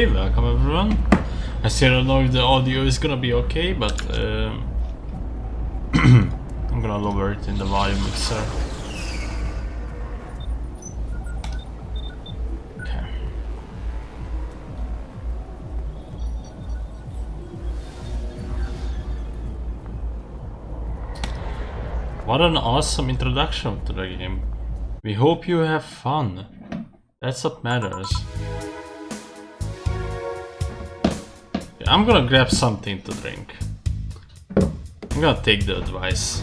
Okay, welcome everyone. I still don't know if the audio is gonna be okay, but I'm gonna lower it in the volume mixer. Okay. What an awesome introduction to the game. We hope you have fun. That's what matters. I'm gonna grab something to drink. I'm gonna take the advice.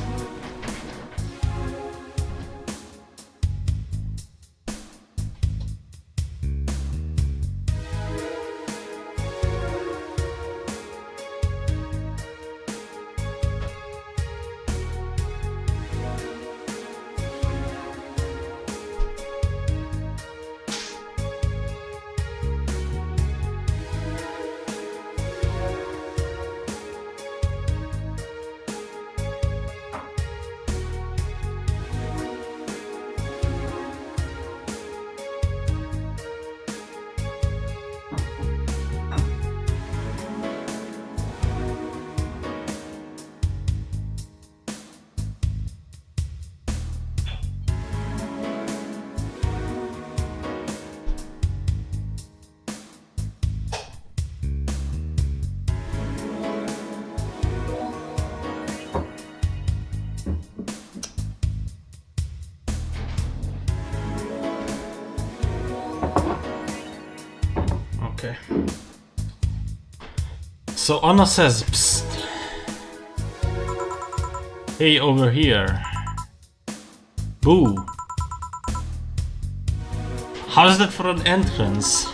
Okay. So Anna says, psst. Hey, over here. Boo. How's that for an entrance?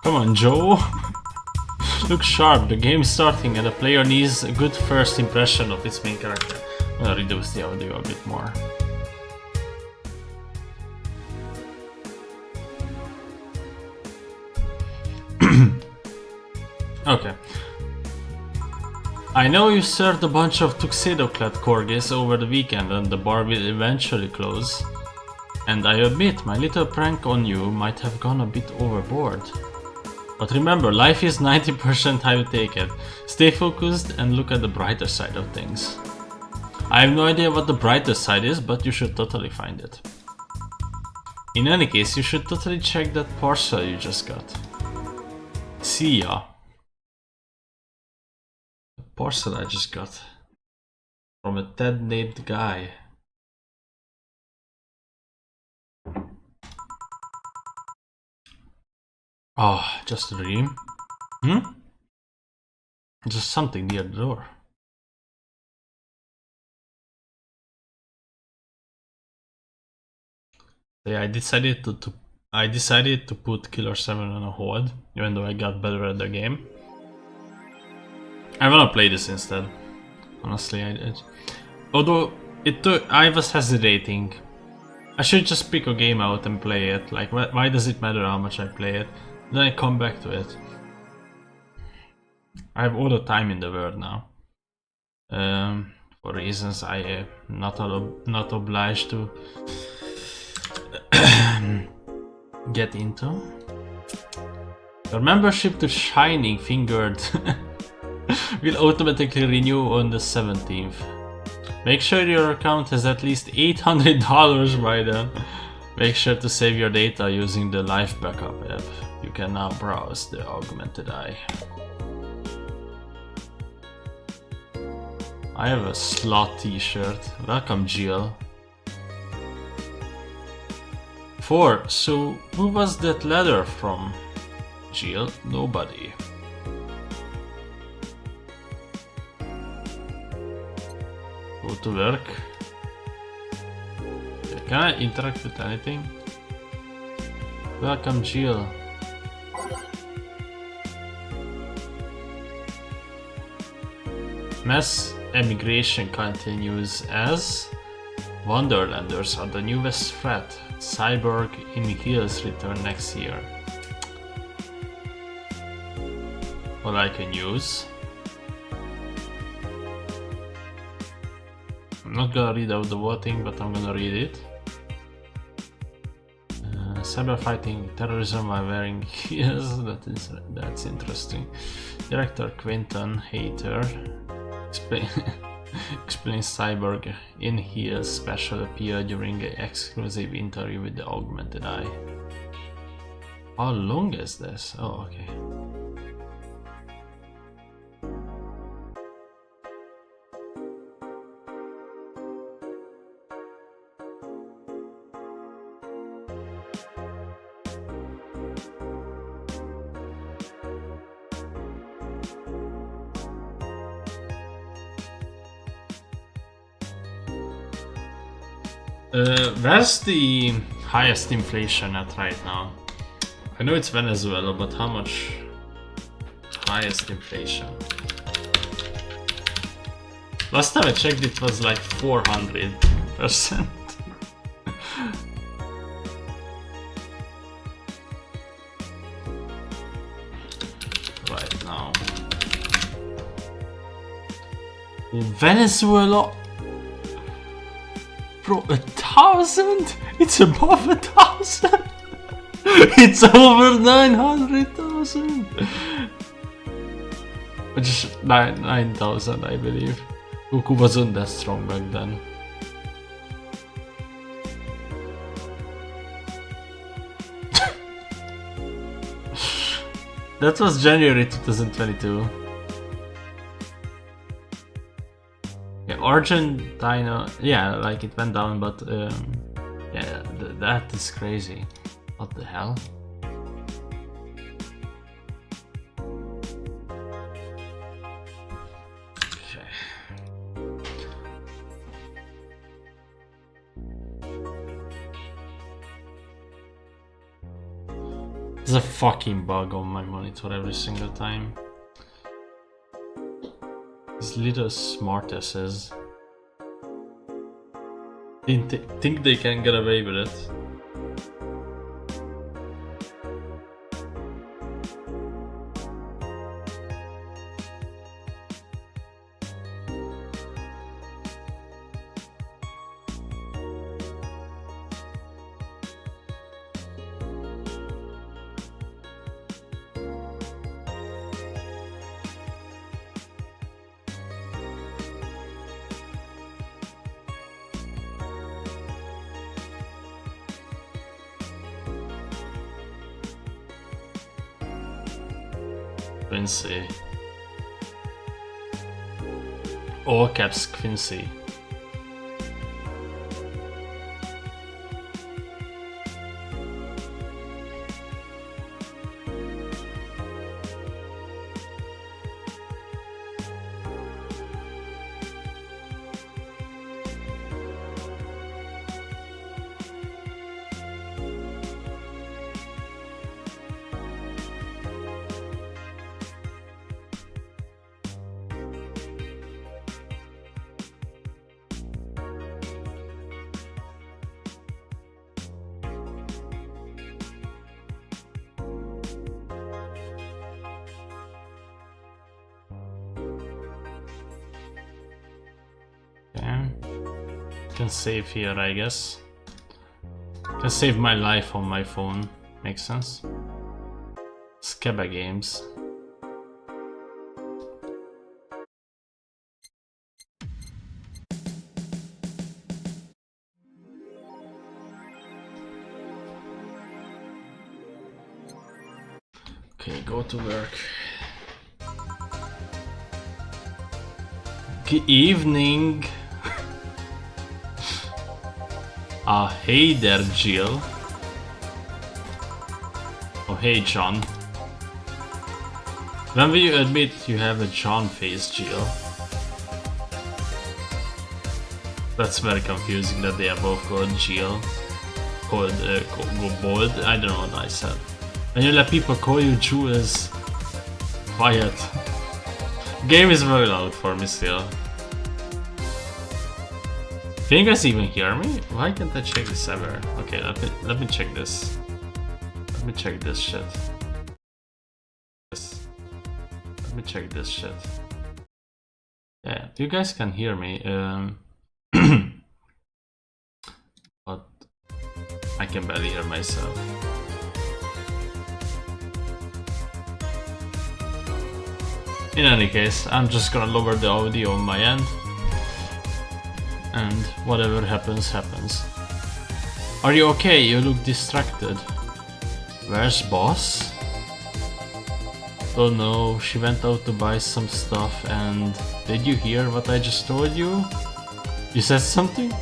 Come on, Joe. Look sharp, the game's starting and the player needs a good first impression of its main character. I'm gonna reduce the audio a bit more. Okay. I know you served a bunch of tuxedo-clad corgis over the weekend and the bar will eventually close. And I admit, my little prank on you might have gone a bit overboard. But remember, life is 90% how you take it. Stay focused and look at the brighter side of things. I have no idea what the brighter side is, but you should totally find it. In any case, you should totally check that parcel you just got. See ya. The parcel I just got. From a Ted named guy. Ah, oh, just a dream. Just something near the door. Yeah, I decided to put Killer 7 on a hold, even though I got better at the game. I wanna play this instead. Honestly, I did. Although I was hesitating. I should just pick a game out and play it. Like, why does it matter how much I play it? Then I come back to it. I have all the time in the world now. For reasons I am not obliged to get into. Your membership to Shining Fingered will automatically renew on the 17th. Make sure your account has at least $800 by then. Make sure to save your data using the Life Backup app. You can now browse the augmented eye. I have a slot t-shirt. Welcome, Jill. 4. So, who was that letter from? Jill? Nobody. Go to work. Can I interact with anything? Welcome, Jill. Mass emigration continues as Wonderlanders are the newest threat. Cyborg in Hills return next year. What I can use. I'm not gonna read out the voting, but I'm gonna read it. cyber fighting terrorism while wearing heels. That's interesting. Director Quentin Hayter explains Cyborg in Heels special appeal during an exclusive interview with the Augmented Eye. How long is this? Oh, okay. Where's the highest inflation at right now? I know it's Venezuela, but how much highest inflation? Last time I checked it was like 400%. Right now. Venezuela. Bro, 1,000? It's above 1,000. It's over 900,000. Just 9,000, I believe. Goku wasn't that strong back then. That was January 2022. Yeah, Argentina, yeah, like it went down, but yeah, that is crazy. What the hell? Okay. There's a fucking bug on my monitor every single time. These little smartasses think they can get away with it. Quincy. All caps Quincy. Can save here, I guess. Can save my life on my phone. Makes sense. Scaba games. Okay, go to work. Good evening. Hey there, Jill. Oh, hey, John. When will you admit you have a John face, Jill? That's very confusing that they are both called Jill. Called Bold. I don't know what I said. When you let people call you Jules, quiet. Game is very loud for me still. Can you guys even hear me? Why can't I check this ever? Okay, let me check this. Let me check this shit. Let me check this shit. Yeah, you guys can hear me. But I can barely hear myself. In any case, I'm just gonna lower the audio on my end. And whatever happens, happens. Are you okay? You look distracted. Where's boss? Oh no, she went out to buy some stuff and... Did you hear what I just told you? You said something?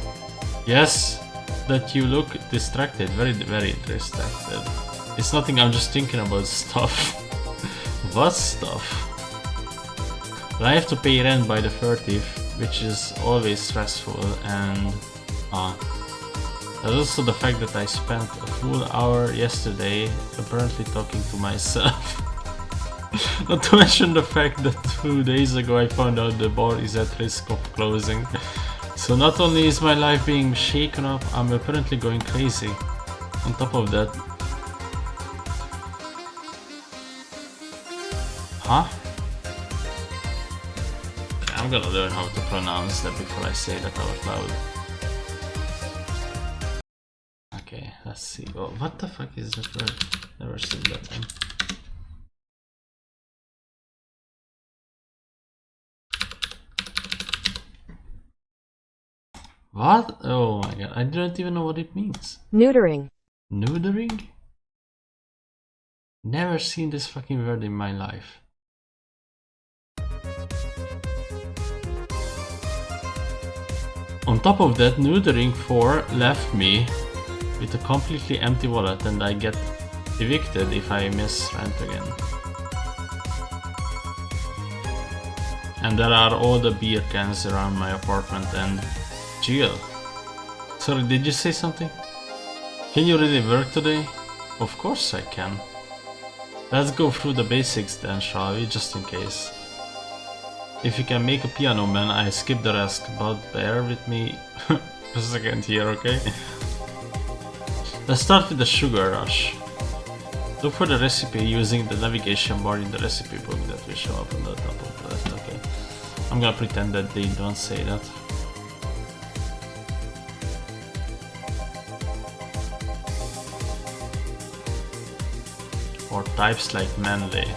Yes, that you look distracted, very distracted. It's nothing, I'm just thinking about stuff. What stuff? I have to pay rent by the 30th, which is always stressful, and there's also the fact that I spent a full hour yesterday apparently talking to myself. Not to mention the fact that 2 days ago I found out the bar is at risk of closing. So not only is my life being shaken up, I'm apparently going crazy. On top of that... Huh? I'm gonna learn how to pronounce that before I say that out loud. Okay, let's see. Oh, what the fuck is that word? Never seen that one. What? Oh my god, I don't even know what it means. Neutering. Neutering? Never seen this fucking word in my life. On top of that, neutering 4 left me with a completely empty wallet and I get evicted if I miss rent again. And there are all the beer cans around my apartment and... Jill. Sorry, did you say something? Can you really work today? Of course I can. Let's go through the basics then, shall we, just in case. If you can make a piano man, I skip the rest, but bear with me for a second here, okay? Let's start with the sugar rush. Look for the recipe using the navigation bar in the recipe book that will show up on the top of the left, okay? I'm gonna pretend that they don't say that. Or types like manly.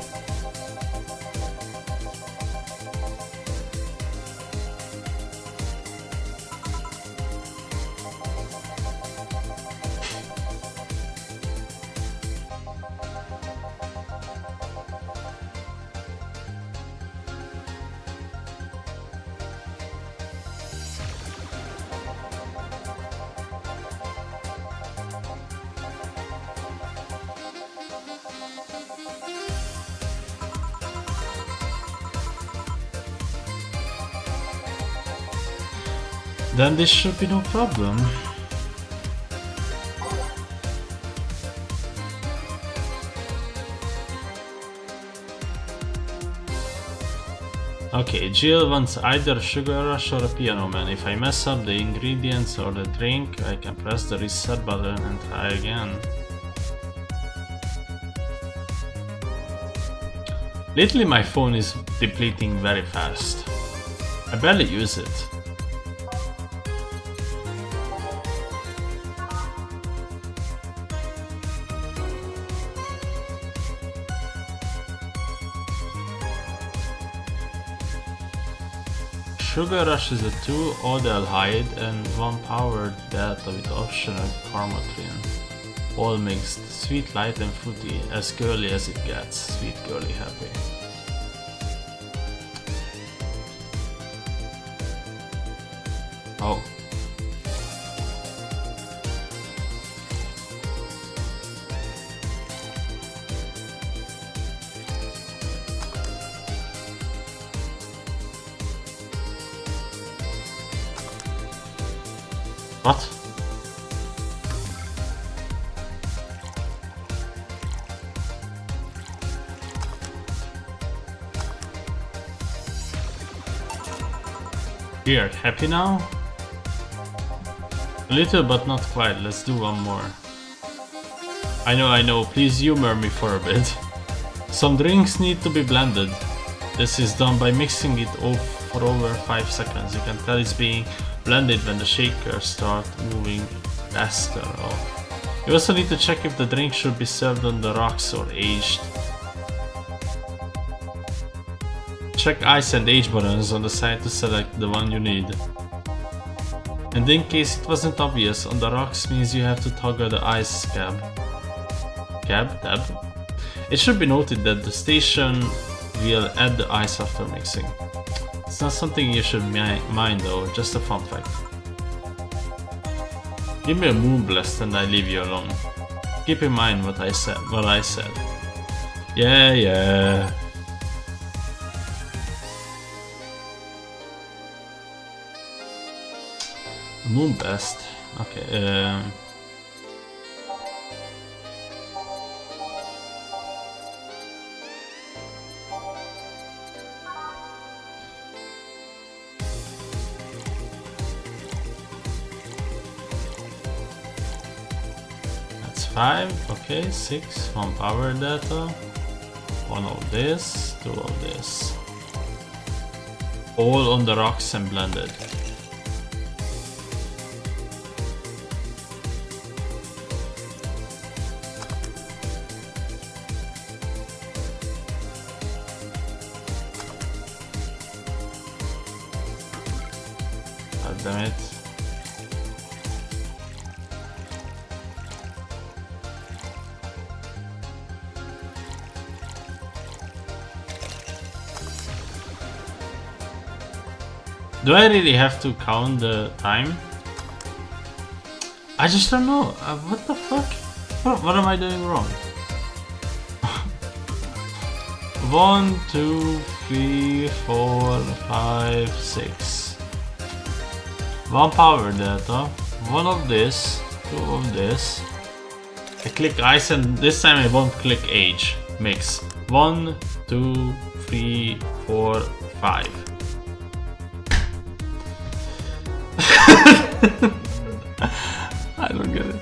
Then this should be no problem. Okay, Jill wants either a sugar rush or a piano man. If I mess up the ingredients or the drink, I can press the reset button and try again. Lately my phone is depleting very fast. I barely use it. Sugar Rush is a 2 aldehyde and 1 powered delta with optional carmotrin. All mixed, sweet, light and fruity, as girly as it gets, sweet girly happy. Oh. What? Weird, happy now? A little but not quite, let's do one more. I know, please humor me for a bit. Some drinks need to be blended. This is done by mixing it off for over 5 seconds. You can tell it's being blended when the shakers start moving faster. Oh. You also need to check if the drink should be served on the rocks or aged. Check ice and age buttons on the side to select the one you need. And in case it wasn't obvious, on the rocks means you have to toggle the ice tab. It should be noted that the station will add the ice after mixing. It's not something you should mind though, just a fun fact. Give me a moon blast and I leave you alone. Keep in mind what I said. Yeah. Moon blast. Okay. That's 5. Okay, 6. 1 power data. 1 of this. 2 of this. All on the rocks and blended. Damn it. Do I really have to count the time? I just don't know. What the fuck? What am I doing wrong? 1, 2, 3, 4, 5, 6. 1 power data, 1 of this, 2 of this. I click ice and this time I won't click age. Mix. 1, 2, 3, 4, 5. I don't get it.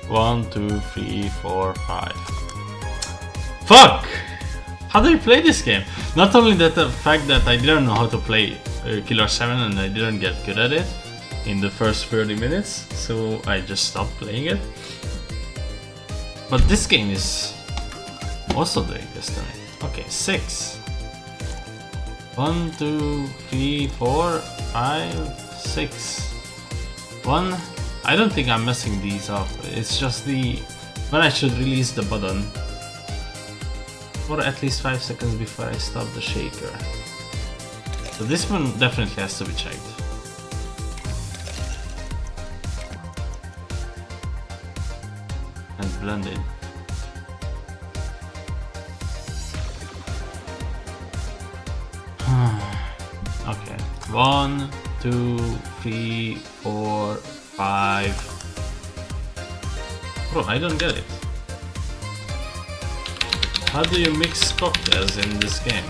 One, 2, 3, 4, 5. Fuck! How do you play this game? Not only that, the fact that I didn't know how to play Killer 7 and I didn't get good at it in the first 30 minutes, so I just stopped playing it. But this game is also doing this to me. Okay, 6. 1, 2, 3, 4, 5, 6. 1. I don't think I'm messing these up. It's just when I should release the button for at least 5 seconds before I stop the shaker. So this one definitely has to be checked. And blended. Okay. 1, 2, 3, 4, 5. Bro, I don't get it. How do you mix cocktails in this game?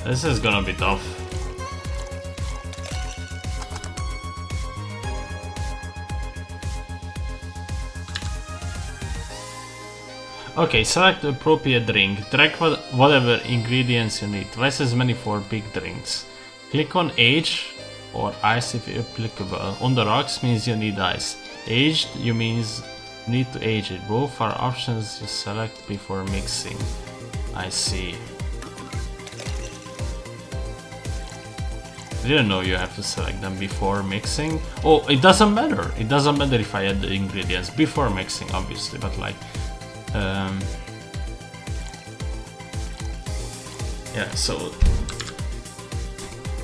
This is gonna be tough. Okay, select the appropriate drink. Drag whatever ingredients you need. Twice as many for big drinks. Click on age or ice if applicable. On the rocks means you need ice. Aged you means you need to age it. Both are options you select before mixing. I see. I didn't know you have to select them before mixing. Oh, it doesn't matter. It doesn't matter if I add the ingredients before mixing, obviously, but like, yeah. So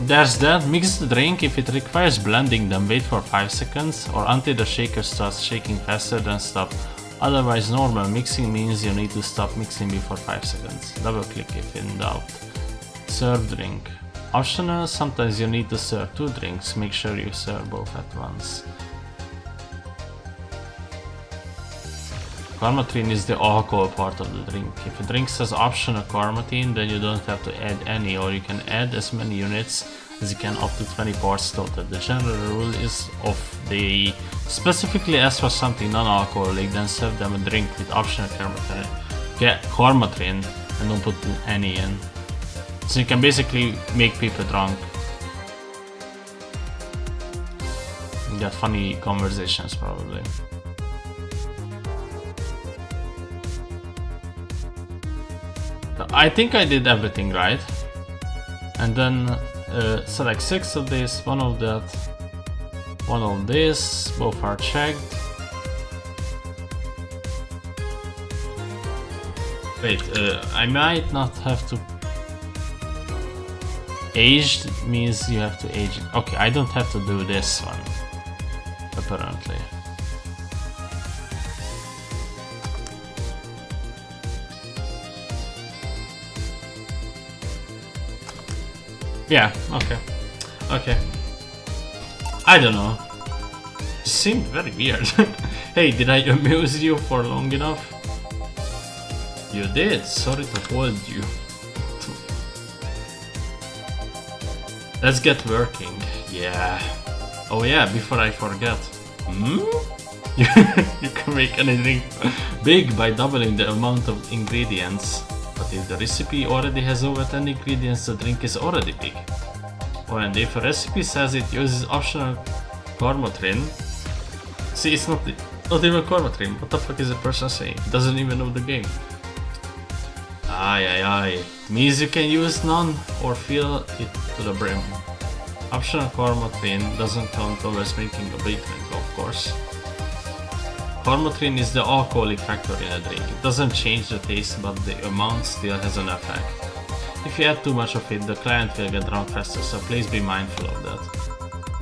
There's that. Mix the drink. If it requires blending, then wait for 5 seconds or until the shaker starts shaking faster, then stop. Otherwise, normal mixing means you need to stop mixing before 5 seconds. Double click if in doubt. Serve drink. Optional, sometimes you need to serve 2 drinks. Make sure you serve both at once. Karmatrin is the alcohol part of the drink. If a drink says optional Karmatrin, then you don't have to add any, or you can add as many units as you can, up to 20 parts total. The general rule is if they specifically ask for something non-alcoholic, then serve them a drink with optional Karmatrin and don't put any in. So you can basically make people drunk. You get funny conversations probably. I think I did everything right. And then select 6 of this, 1 of that, 1 of this, both are checked. Wait, I might not have to... Aged means you have to age it. Okay, I don't have to do this one, apparently. Yeah, okay. Okay. I don't know. It seemed very weird. Hey, did I amuse you for long enough? You did. Sorry to hold you. Let's get working. Yeah. Oh yeah, before I forget. You can make anything big by doubling the amount of ingredients. But if the recipe already has over 10 ingredients, the drink is already big. Oh, and if a recipe says it uses optional Karmatrin, see, it's not even Karmatrin. What the fuck is the person saying? He doesn't even know the game. Aye. It means you can use none or fill it to the brim. Optional Karmatrin doesn't count towards making a big drink, of course. Karmatrin is the alcoholic factor in a drink. It doesn't change the taste, but the amount still has an effect. If you add too much of it, the client will get drunk faster, so please be mindful of that.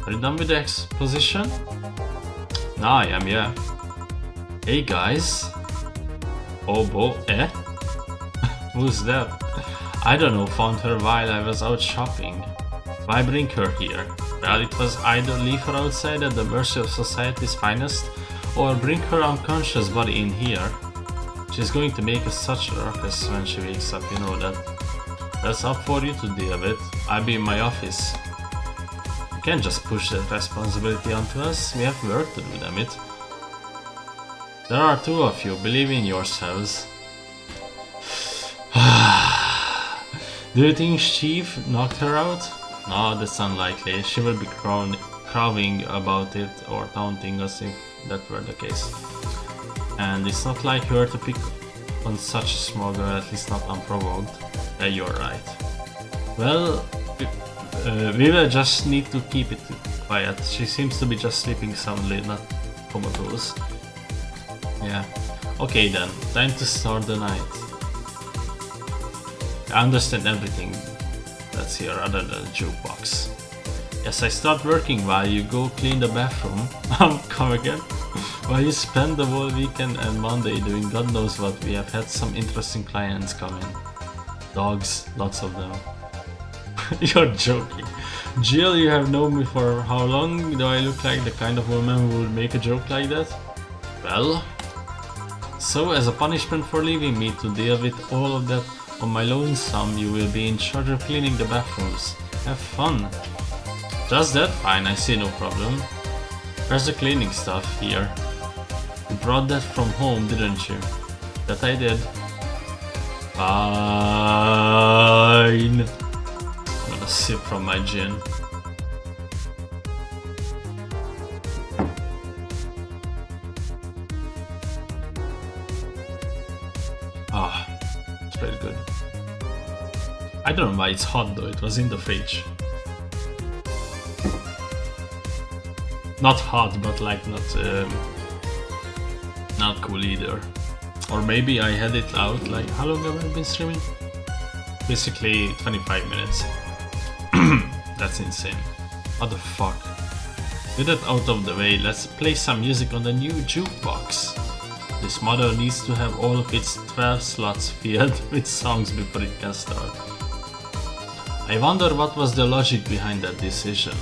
Are you done with the exposition? Now I am, yeah. Hey guys. Oh, Who's that? I don't know, found her while I was out shopping. Why bring her here? Well, it was either leave her outside at the mercy of society's finest, or bring her unconscious body in here. She's going to make us such a ruckus when she wakes up, you know that. That's up for you to deal with. I'll be in my office. You can't just push that responsibility onto us. We have work to do, damn it. There are 2 of you. Believe in yourselves. Do you think Chief knocked her out? No, that's unlikely. She will be crowing about it or taunting us if that were the case. And it's not like her to pick on such a small girl, at least not unprovoked. Yeah, you're right. Well, we will just need to keep it quiet. She seems to be just sleeping soundly, not comatose. Yeah. Okay then, time to start the night. I understand everything that's here other than the jukebox. Yes, I start working while you go clean the bathroom. Come again? While you spend the whole weekend and Monday doing God knows what, we have had some interesting clients come in. Dogs, lots of them. You're joking. Jill, you have known me for how long? Do I look like the kind of woman who would make a joke like that? Well, so as a punishment for leaving me to deal with all of that on my lonesome, you will be in charge of cleaning the bathrooms. Have fun. Just that? Fine, I see no problem. Where's the cleaning stuff? Here. You brought that from home, didn't you? That I did. Fine. I'm gonna sip from my gin. Ah, it's pretty good. I don't know why it's hot though, it was in the fridge. Not hot, but like not cool either. Or maybe I had it out, like, how long have I been streaming? Basically 25 minutes. That's insane. What the fuck? With that out of the way, let's play some music on the new jukebox. This model needs to have all of its 12 slots filled with songs before it can start. I wonder what was the logic behind that decision.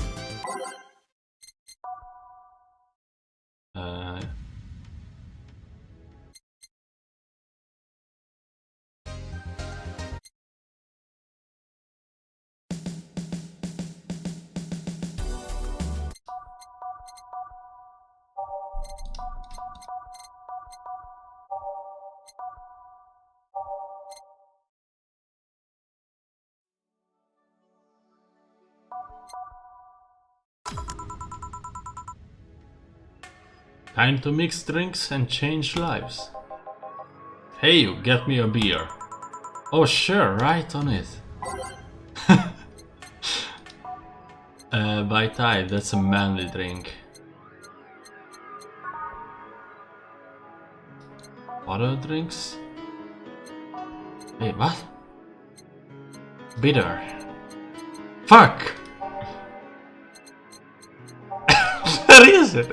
Time to mix drinks and change lives. Hey you, get me a beer. Oh sure, right on it. By type, that's a manly drink. Other drinks? Wait, what? Bitter. Fuck! What is it?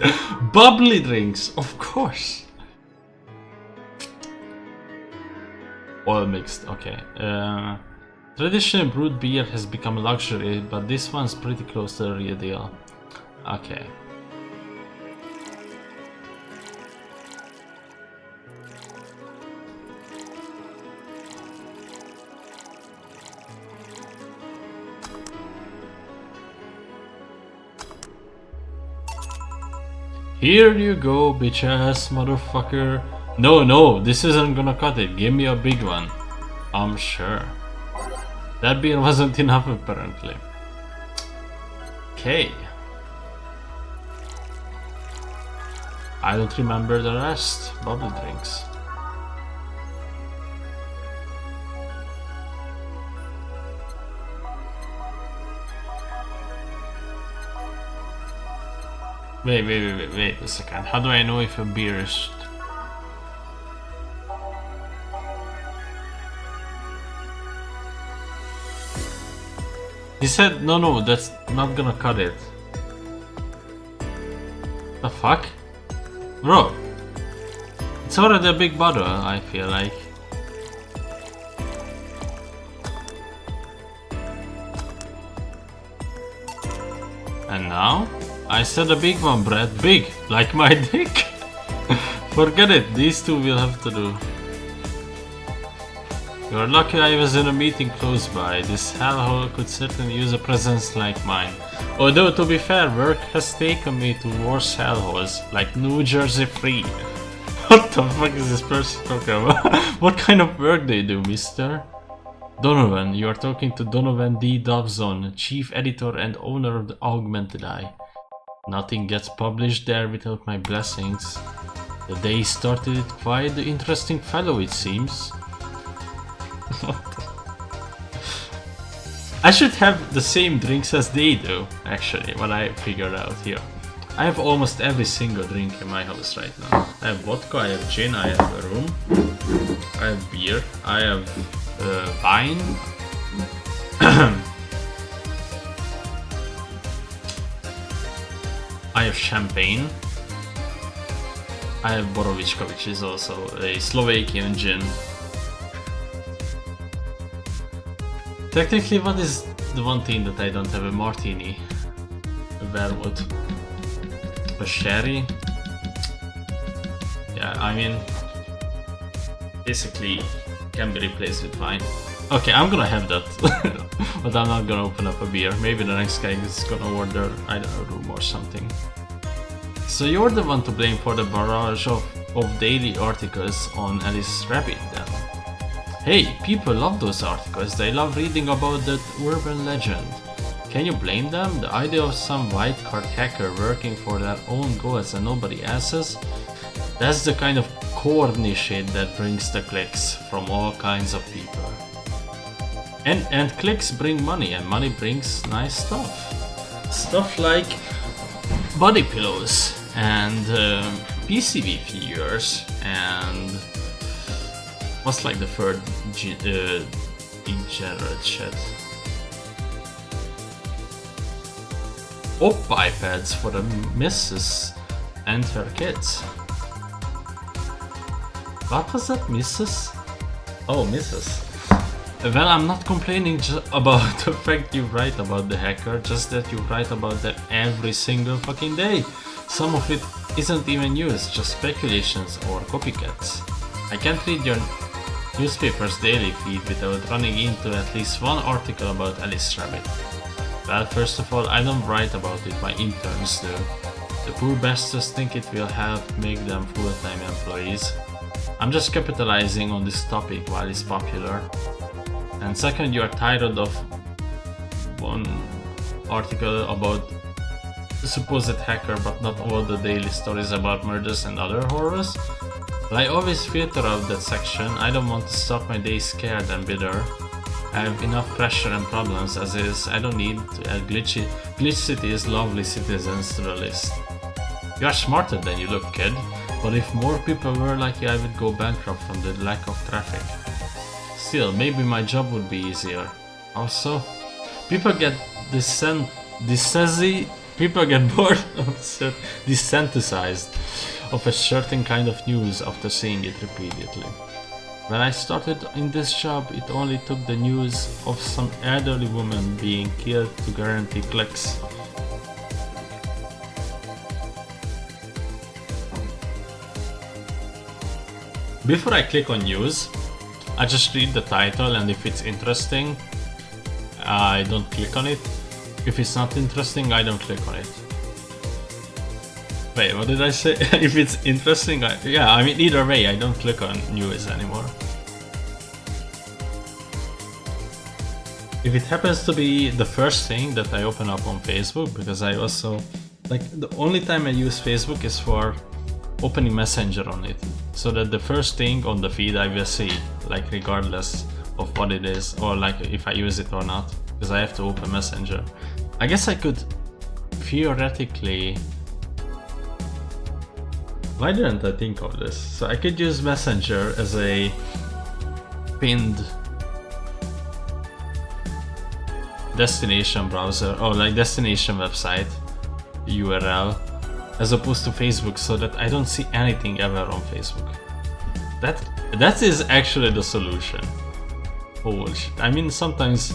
Bubbly drinks, of course. All mixed, okay. Traditional brewed beer has become a luxury, but this one's pretty close to the real deal. Okay. Here you go, bitch ass motherfucker. No, this isn't gonna cut it. Give me a big one. I'm sure. That beer wasn't enough apparently. Okay. I don't remember the rest. Bubbly drinks. Wait a second. How do I know if a beer is... He said, no, that's not gonna cut it. The fuck? Bro. It's already a big bottle, I feel like. And now? I said a big one, Brad. Big, like my dick. Forget it, these two will have to do. You're lucky I was in a meeting close by. This hellhole could certainly use a presence like mine. Although, to be fair, work has taken me to worse hellholes, like New Jersey Free. What the fuck is this person talking about? What kind of work do you do, mister? Donovan, you are talking to Donovan D. Dobson, chief editor and owner of the Augmented Eye. Nothing gets published there without my blessings. The day started it quite the interesting fellow, it seems. I should have the same drinks as they do, actually, what I figured out here. I have almost every single drink in my house right now. I have vodka, I have gin, I have rum, I have beer, I have wine. I have champagne. I have Borovička, which is also a Slovakian gin. Technically, what is the one thing that I don't have? A martini, a vermouth, a sherry. Yeah, I mean, basically can be replaced with wine. Okay, I'm gonna have that, but I'm not gonna open up a beer. Maybe the next guy is gonna order, I don't know, room or something. So you're the one to blame for the barrage of daily articles on Alice Rabbit then. Hey, people love those articles, they love reading about that urban legend. Can you blame them? The idea of some white-collar hacker working for their own goals and nobody else's? That's the kind of corny shit that brings the clicks from all kinds of people. And clicks bring money, and money brings nice stuff. Stuff like body pillows, and PCV figures, and what's like the third degenerate shit? iPads for the missus and her kids. What was that, missus? Oh, missus. Well, I'm not complaining about the fact you write about the hacker, just that you write about them every single fucking day. Some of it isn't even news, just speculations or copycats. I can't read your newspaper's daily feed without running into at least one article about Alice Rabbit. Well, first of all, I don't write about it, my interns do. The poor bastards think it will help make them full-time employees. I'm just capitalizing on this topic while it's popular. And second, you are tired of one article about the supposed hacker but not all the daily stories about murders and other horrors? Well, I always filter out that section. I don't want to start my day scared and bitter. I have enough pressure and problems as is. I don't need to add Glitch City's lovely citizens to the list. You are smarter than you look, kid. But if more people were like you, I would go bankrupt from the lack of traffic. Still, maybe my job would be easier. Also, people get bored of desensitized of a certain kind of news after seeing it repeatedly. When I started in this job, it only took the news of some elderly woman being killed to guarantee clicks. Before I click on news, I just read the title, and if it's interesting, I don't click on it. If it's not interesting, I don't click on it. Wait, what did I say? If it's interesting, either way, I don't click on news anymore. If it happens to be the first thing that I open up on Facebook, because I also, the only time I use Facebook is for opening Messenger on it, so that the first thing on the feed I will see, regardless of what it is, or if I use it or not, because I have to open Messenger. I guess I could theoretically... Why didn't I think of this? So I could use Messenger as a pinned destination browser, or destination website URL, as opposed to Facebook, so that I don't see anything ever on Facebook. That is actually the solution. Holy shit. I mean, sometimes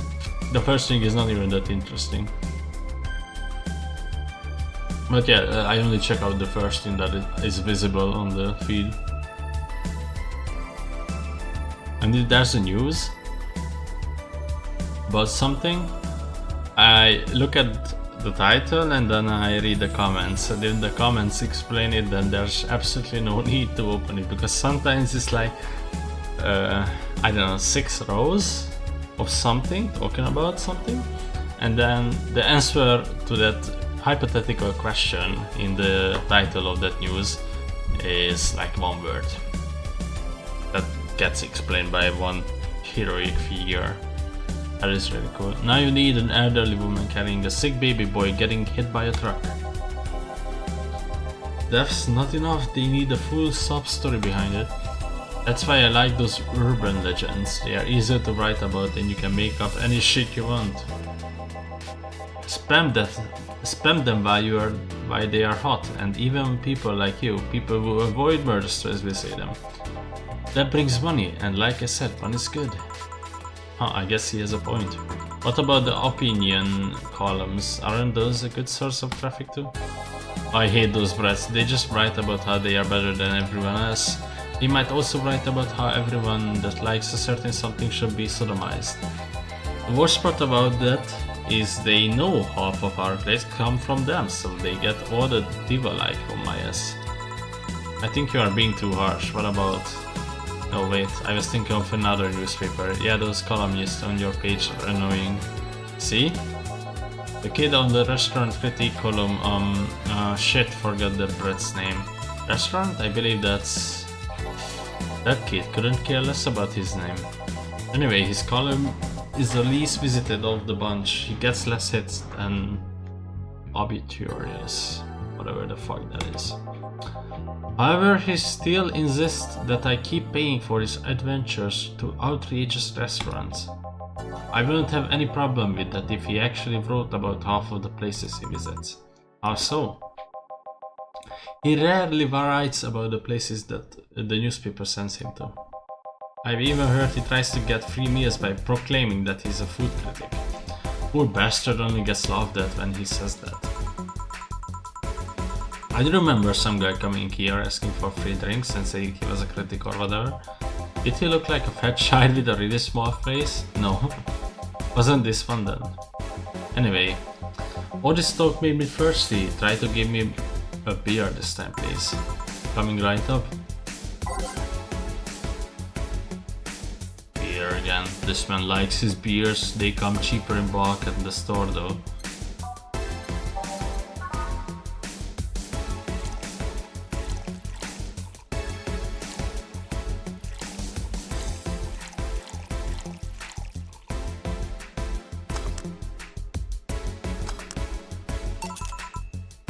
the first thing is not even that interesting. But yeah, I only check out the first thing that is visible on the feed. And if there's a news about something, I look at the title and then I read the comments. And if the comments explain it, then there's absolutely no need to open it, because sometimes it's I don't know, 6 rows of something talking about something, and then the answer to that hypothetical question in the title of that news is one word that gets explained by one heroic figure. That is really cool. Now you need an elderly woman carrying a sick baby boy getting hit by a truck. That's not enough, they need a full sub-story behind it. That's why I like those urban legends. They are easier to write about and you can make up any shit you want. Spam them while they are hot, and even people like you, people who avoid murders as we say them. That brings money, and like I said, money is good. Huh, I guess he has a point. What about the opinion columns? Aren't those a good source of traffic too? I hate those brats. They just write about how they are better than everyone else. They might also write about how everyone that likes a certain something should be sodomized. The worst part about that is they know half of our clicks come from them, so they get all the diva-like on my ass. I think you are being too harsh. What about... Oh wait, I was thinking of another newspaper. Yeah, those columnists on your page are annoying. See? The kid on the restaurant critique column, shit, forgot the brat's name. Restaurant? I believe that's... That kid couldn't care less about his name. Anyway, his column is the least visited of the bunch. He gets less hits than obituaries, whatever the fuck that is. However, he still insists that I keep paying for his adventures to outrageous restaurants. I wouldn't have any problem with that if he actually wrote about half of the places he visits. How so? He rarely writes about the places that the newspaper sends him to. I've even heard he tries to get free meals by proclaiming that he's a food critic. Poor bastard only gets laughed at when he says that. I do remember some guy coming here asking for free drinks and saying he was a critic or whatever. Did he look like a fat child with a really small face? No. Wasn't this fun then? Anyway, all this talk made me thirsty. Try to give me a beer this time, please. Coming right up. Beer again. This man likes his beers. They come cheaper in bulk at the store though.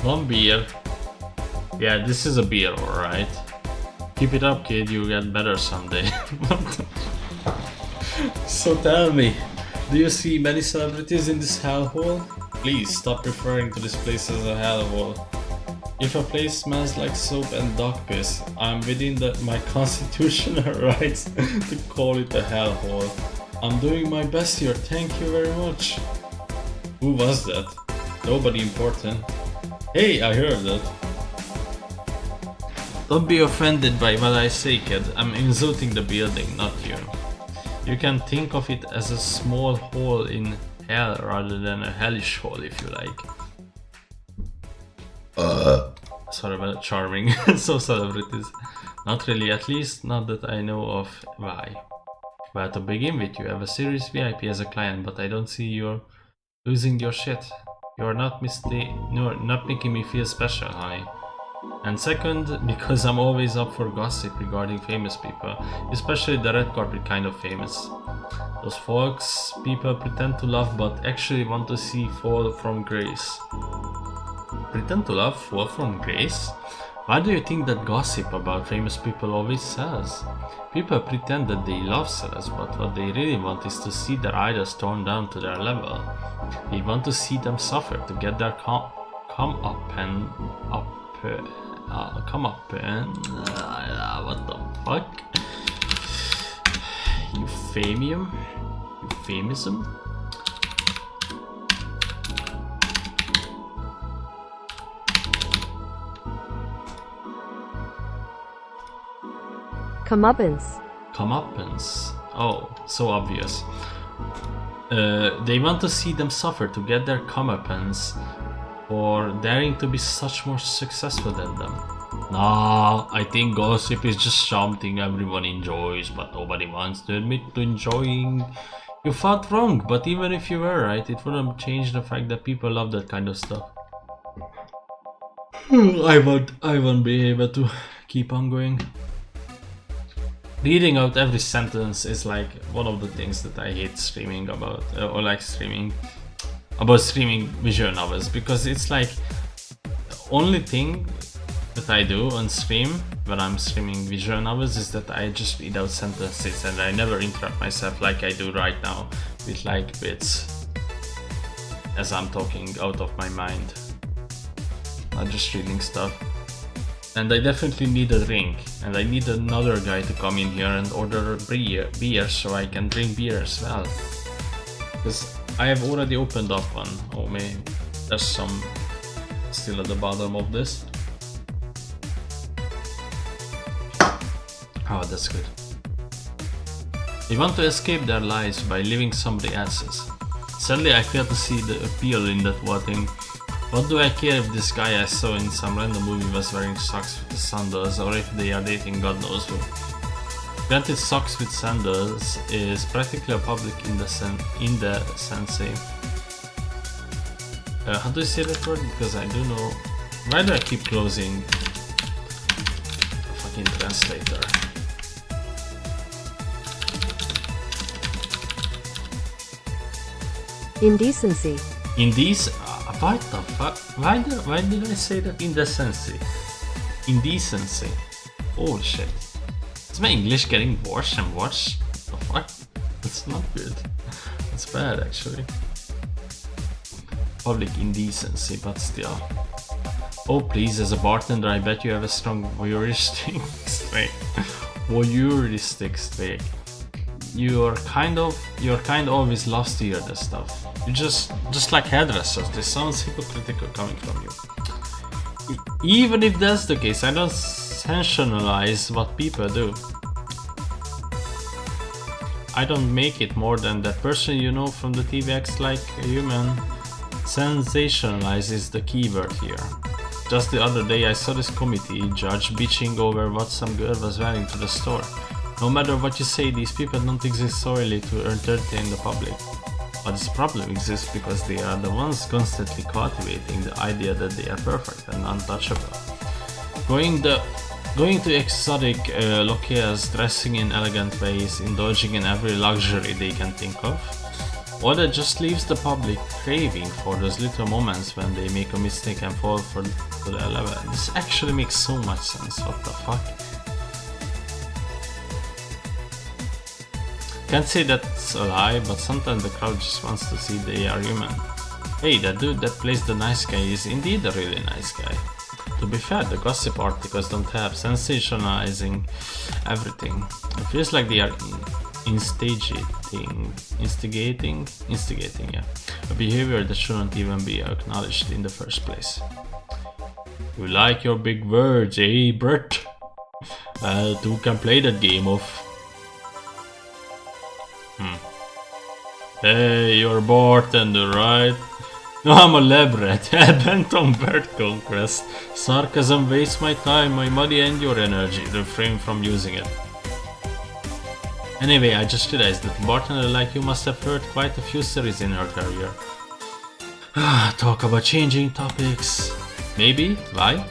One beer. Yeah, this is a beer, alright. Keep it up, kid, you'll get better someday. So tell me, do you see many celebrities in this hellhole? Please stop referring to this place as a hellhole. If a place smells like soap and dog piss, I'm within my constitutional rights to call it a hellhole. I'm doing my best here, thank you very much. Who was that? Nobody important. Hey, I heard that. Don't be offended by what I say, kid. I'm insulting the building, not you. You can think of it as a small hole in hell rather than a hellish hole if you like. Sorry about charming. So celebrities. Not really, at least not that I know of. Why? Well, to begin with, you have a serious VIP as a client, but I don't see you losing your shit. You're not making me feel special, honey. And second, because I'm always up for gossip regarding famous people, especially the red carpet kind of famous. Those folks people pretend to love but actually want to see fall from grace. Pretend to love fall from grace? Why do you think that gossip about famous people always sells? People pretend that they love celebs, but what they really want is to see their idols torn down to their level. They want to see them suffer to get their come up and what the fuck? Euphemium? Euphemism? Comeuppance. Comeuppance. Oh, so obvious. They want to see them suffer to get their comeuppance for daring to be such more successful than them. Nah, I think gossip is just something everyone enjoys, but nobody wants to admit to enjoying. You thought wrong, but even if you were right, it wouldn't change the fact that people love that kind of stuff. I won't be able to keep on going. Reading out every sentence is like one of the things that I hate streaming about, or like streaming visual novels, because it's like the only thing that I do on stream when I'm streaming visual novels is that I just read out sentences and I never interrupt myself like I do right now with like bits as I'm talking out of my mind. I'm just reading stuff. And I definitely need a drink, and I need another guy to come in here and order beer so I can drink beer as well. Because I have already opened up one. Oh man, there's some still at the bottom of this. Oh, that's good. They want to escape their lives by living somebody else's. Sadly, I fail to see the appeal in that voting. What do I care if this guy I saw in some random movie was wearing socks with sandals, or if they are dating God knows who. Granted, socks with sandals is practically a public in the sensei. How do you say that word? Because I do know. Why do I keep closing the fucking translator? Indecency. What the fuck? Why did I say that? Indecency. Holy shit. Is my English getting worse and worse? The fuck? That's not good. It's bad actually. Public indecency, but still. Oh please, as a bartender, I bet you have a strong voyeuristic streak. Voyeuristic streak. You're kind of always loves to hear this stuff. You just like hairdressers. This sounds hypocritical coming from you. Even if that's the case, I don't sensationalize what people do. I don't make it more than that person you know from the TV acts like a human. Sensationalize is the keyword here. Just the other day I saw this committee judge bitching over what some girl was wearing to the store. No matter what you say, these people don't exist solely to entertain the public. But this problem exists because they are the ones constantly cultivating the idea that they are perfect and untouchable. Going to exotic locales, dressing in elegant ways, indulging in every luxury they can think of. All that just leaves the public craving for those little moments when they make a mistake and fall to their level. This actually makes so much sense. What the fuck? Can't say that's a lie, but sometimes the crowd just wants to see they are human. Hey, that dude that plays the nice guy is indeed a really nice guy. To be fair, the gossip articles don't have sensationalizing everything. It feels like they are instigating, yeah, a behavior that shouldn't even be acknowledged in the first place. You like your big words, eh, Bert? Well, two can play that game of... Hey, you're a bartender, right? No, I'm a lab rat, bent on bird conquest. Sarcasm wastes my time, my money and your energy. Refrain from using it. Anyway, I just realized that a bartender like you must have heard quite a few stories in your career. Talk about changing topics. Maybe? Why?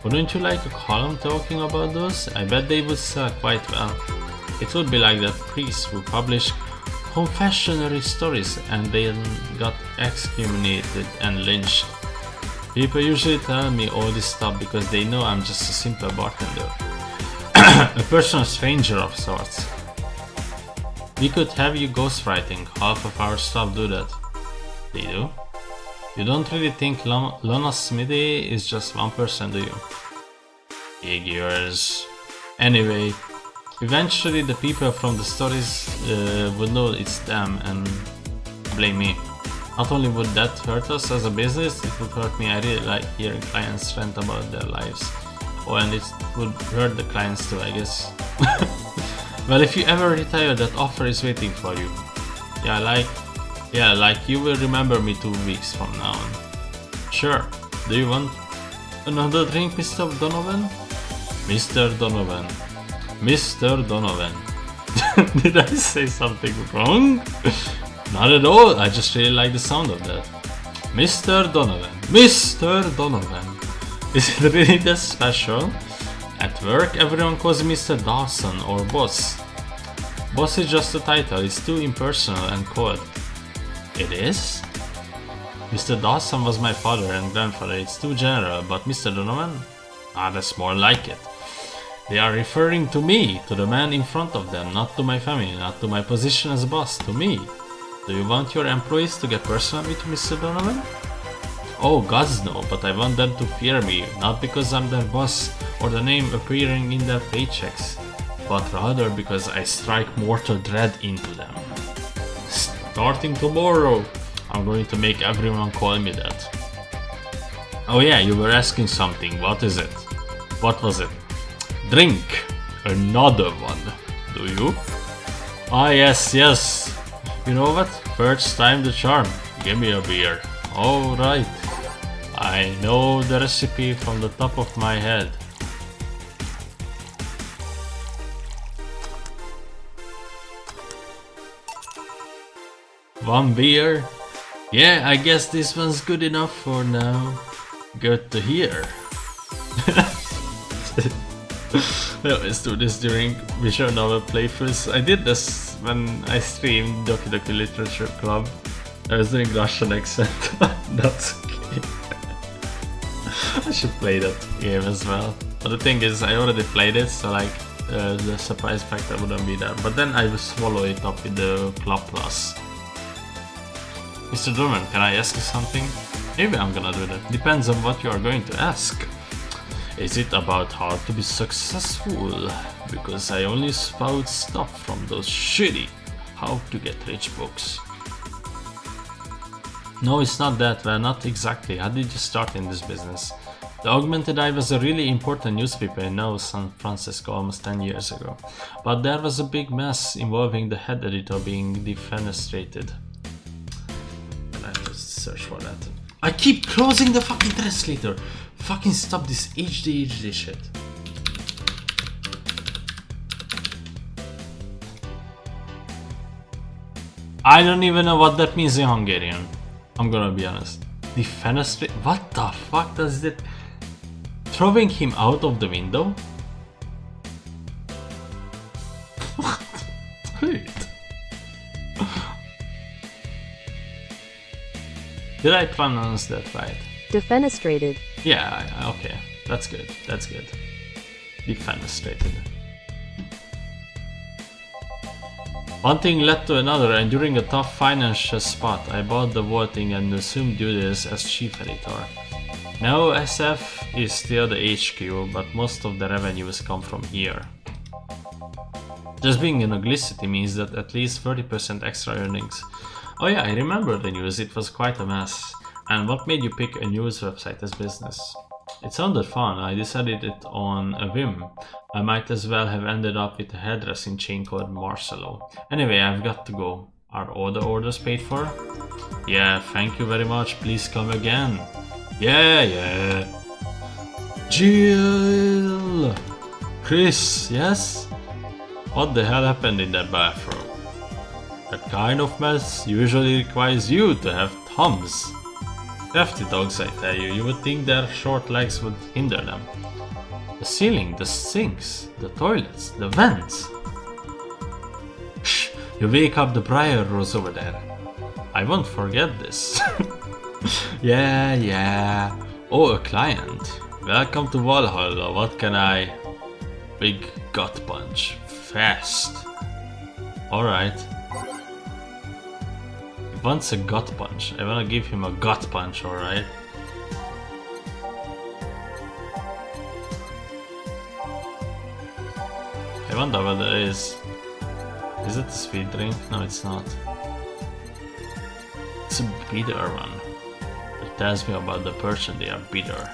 Wouldn't you like a column talking about those? I bet they would sell quite well. It would be like that priest who published confessionary stories and then got excommunicated and lynched. People usually tell me all this stuff because they know I'm just a simple bartender. A personal stranger of sorts. We could have you ghostwriting, half of our staff do that. They do? You don't really think Lona Smithy is just one person, do you? Figures. Anyway, eventually the people from the stories would know it's them and blame me. Not only would that hurt us as a business, it would hurt me. I really like hearing clients rant about their lives. Oh, and it would hurt the clients too, I guess. Well, if you ever retire, that offer is waiting for you. Yeah, like you will remember me 2 weeks from now on. Sure. Do you want another drink, Mr. Donovan? Mr. Donovan. Mr. Donovan. Did I say something wrong? Not at all. I just really like the sound of that. Mr. Donovan. Mr. Donovan. Is it really that special? At work, everyone calls me Mr. Dawson or Boss. Boss is just a title, it's too impersonal and cold. It is? Mr. Dawson was my father and grandfather, it's too general, but Mr. Donovan? Ah, that's more like it. They are referring to me, to the man in front of them, not to my family, not to my position as boss, to me. Do you want your employees to get personal with Mr. Donovan? Oh, gods no, but I want them to fear me, not because I'm their boss or the name appearing in their paychecks, but rather because I strike mortal dread into them. Starting tomorrow, I'm going to make everyone call me that. Oh yeah, you were asking something, what is it? What was it? Drink! Another one, do you? Ah yes. You know what? First time the charm. Give me a beer. Alright. I know the recipe from the top of my head. One beer? Yeah, I guess this one's good enough for now. Good to hear. I always do this during visual novel playthroughs. I did this when I streamed Doki Doki Literature Club. I was doing Russian accent. That's okay. I should play that game as well. But the thing is, I already played it, so like the surprise factor wouldn't be there. But then I will swallow it up with the Club Plus. Mr. Drummond, can I ask you something? Maybe I'm gonna do that. Depends on what you are going to ask. Is it about how to be successful? Because I only spout stuff from those shitty how to get rich books. No, it's not that. Well, not exactly. How did you start in this business? The Augmented Eye was a really important newspaper in North San Francisco almost 10 years ago. But there was a big mess involving the head editor being defenestrated. I have to search for that. I keep closing the fucking translator! Fucking stop this HD shit. I don't even know what that means in Hungarian. I'm gonna be honest. Defenestrate? What the fuck does that... Throwing him out of the window? What? Wait. Did I pronounce that right? Defenestrated. Yeah, okay. That's good. That's good. Defenestrated. One thing led to another, and during a tough financial spot, I bought the voting and assumed duties as chief editor. Now SF is still the HQ, but most of the revenues come from here. Just being in Anglicity means that at least 30% extra earnings. Oh yeah, I remember the news, it was quite a mess. And what made you pick a news website as business? It sounded fun, I decided it on a whim. I might as well have ended up with a hairdressing chain called Marcelo. Anyway, I've got to go. Are all the orders paid for? Yeah, thank you very much, please come again. Yeah. Jill! Chris, yes? What the hell happened in that bathroom? That kind of mess usually requires you to have thumbs. Crafty dogs, I tell you, you would think their short legs would hinder them. The ceiling, the sinks, the toilets, the vents. Shh, you wake up the briar rose over there. I won't forget this. Yeah. Oh, a client. Welcome to Valhalla, what can I... Big gut punch. Fast. Alright. He wants a gut punch. I wanna give him a gut punch, alright? I wonder what it is. Is it a sweet drink? No, it's not. It's a bitter one. It tells me about the person, they are bitter.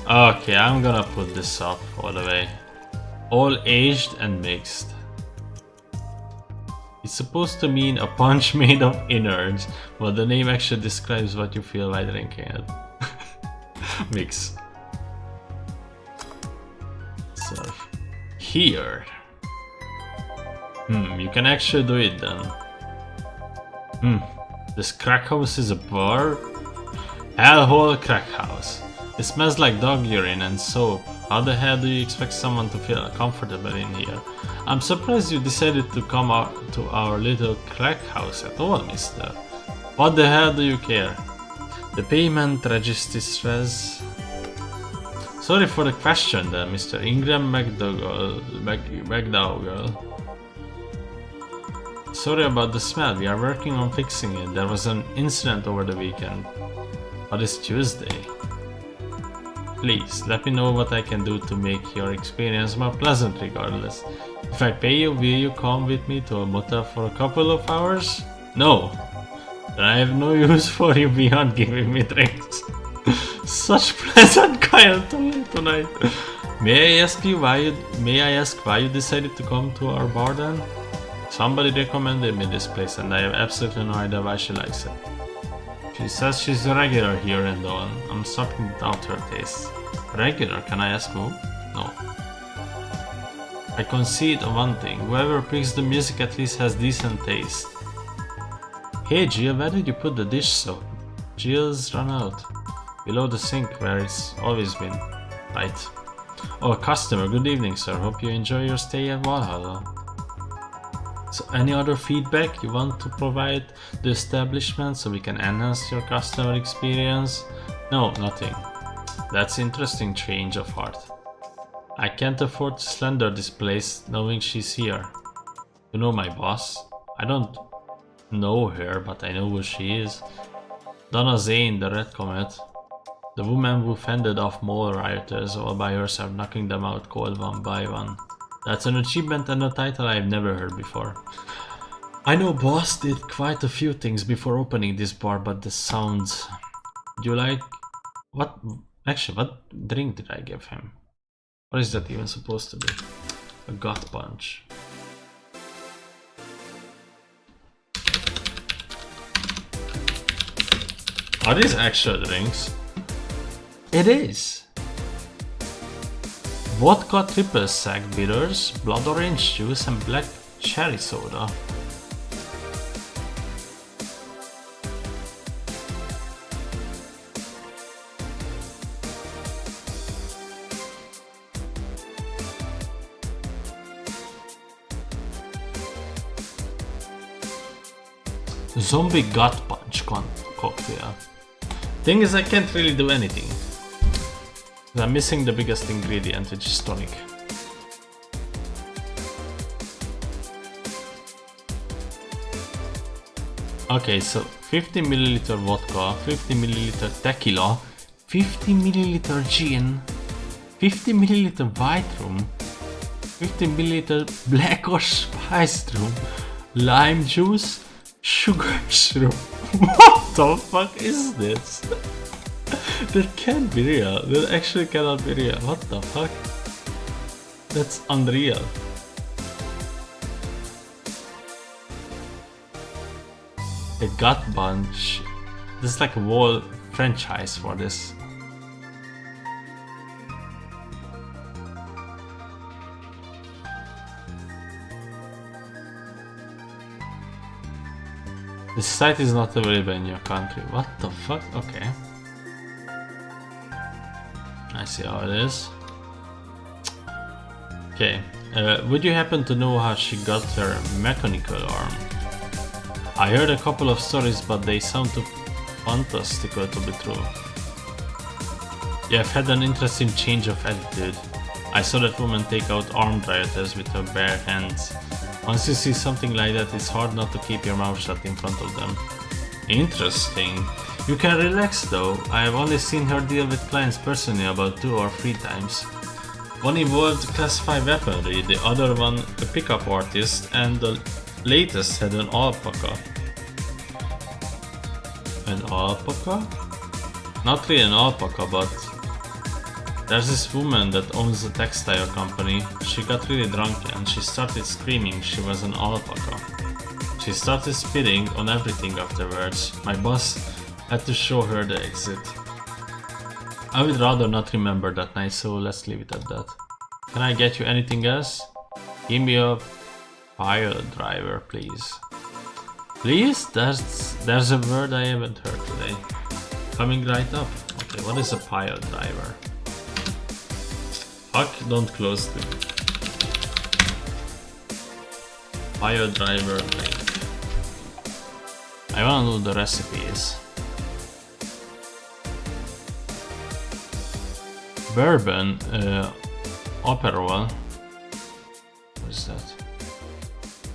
Okay, I'm gonna put this up all the way. All aged and mixed. It's supposed to mean a punch made of innards, but the name actually describes what you feel while drinking it. Mix. Serve. Here. You can actually do it then. This crack house is a bar? Hellhole crack house. It smells like dog urine and soap. How the hell do you expect someone to feel comfortable in here? I'm surprised you decided to come out to our little crack house at all, mister. What the hell do you care? The payment registers. Sorry for the question there, Mr. Ingram McDougall. Sorry about the smell, we are working on fixing it. There was an incident over the weekend. But it's Tuesday. Please, let me know what I can do to make your experience more pleasant regardless. If I pay you, will you come with me to a motel for a couple of hours? No. Then I have no use for you beyond giving me drinks. Such pleasant guile tonight. May I ask why you decided to come to our bar then? Somebody recommended me this place and I have absolutely no idea why she likes it. She says she's a regular here and on. I'm starting to doubt her taste. Regular? Can I ask who? No. I concede on one thing. Whoever picks the music at least has decent taste. Hey Jill, where did you put the dish soap? Jill's run out. Below the sink where it's always been. Right. Oh, a customer. Good evening, sir. Hope you enjoy your stay at Valhalla. So any other feedback you want to provide the establishment so we can enhance your customer experience? No, nothing. That's interesting change of heart. I can't afford to slander this place knowing she's here. You know my boss? I don't know her, but I know who she is. Donna Zane, the Red Comet. The woman who fended off mall rioters all by herself, knocking them out cold one by one. That's an achievement and a title I've never heard before. I know boss did quite a few things before opening this bar, but the sounds... Do you like... What... Actually, what drink did I give him? What is that even supposed to be? A gut punch. Are these actual drinks? It is! Vodka triple sec bitters, blood orange juice and black cherry soda. Zombie gut punch cocktail. Thing is, I can't really do anything. I'm missing the biggest ingredient, which is tonic. Okay, so 50 milliliter vodka, 50 milliliter tequila, 50 milliliter gin, 50 milliliter white rum, 50 milliliter black or spiced rum, lime juice, sugar syrup. What the fuck is this? That can't be real. That actually cannot be real. What the fuck? That's unreal. A gut bunch. There's like a whole franchise for this. This site is not available in your country. What the fuck? Okay. I see how it is. Okay. Would you happen to know how she got her mechanical arm? I heard a couple of stories, but they sound too fantastical to be true. You have had an interesting change of attitude. I saw that woman take out armed rioters with her bare hands. Once you see something like that, it's hard not to keep your mouth shut in front of them. Interesting. You can relax though. I have only seen her deal with clients personally about 2 or 3 times. One involved classified weaponry, the other one a pickup artist, and the latest had an alpaca. An alpaca? Not really an alpaca, but there's this woman that owns a textile company. She got really drunk and she started screaming she was an alpaca. She started spitting on everything afterwards. My boss had to show her the exit. I would rather not remember that night, so let's leave it at that. Can I get you anything else? Give me a pile driver, please. Please? There's a word I haven't heard today. Coming right up. Okay, what is a pile driver? Fuck, don't close the pile driver link. I wanna know the recipes. Bourbon, Aperol. What is that?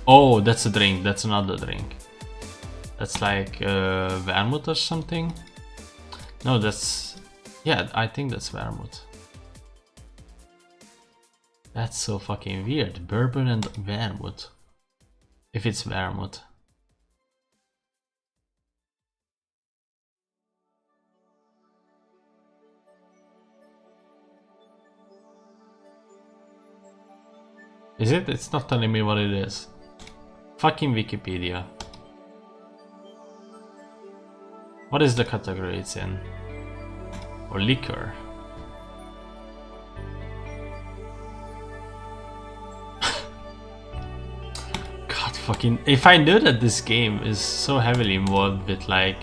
Oh, that's a drink. That's another drink. That's like vermouth or something. No, that's... Yeah, I think that's vermouth. That's so fucking weird. Bourbon and vermouth. If it's vermouth. Is it? It's not telling me what it is. Fucking Wikipedia. What is the category it's in? Or liquor? God fucking... If I knew that this game is so heavily involved with like...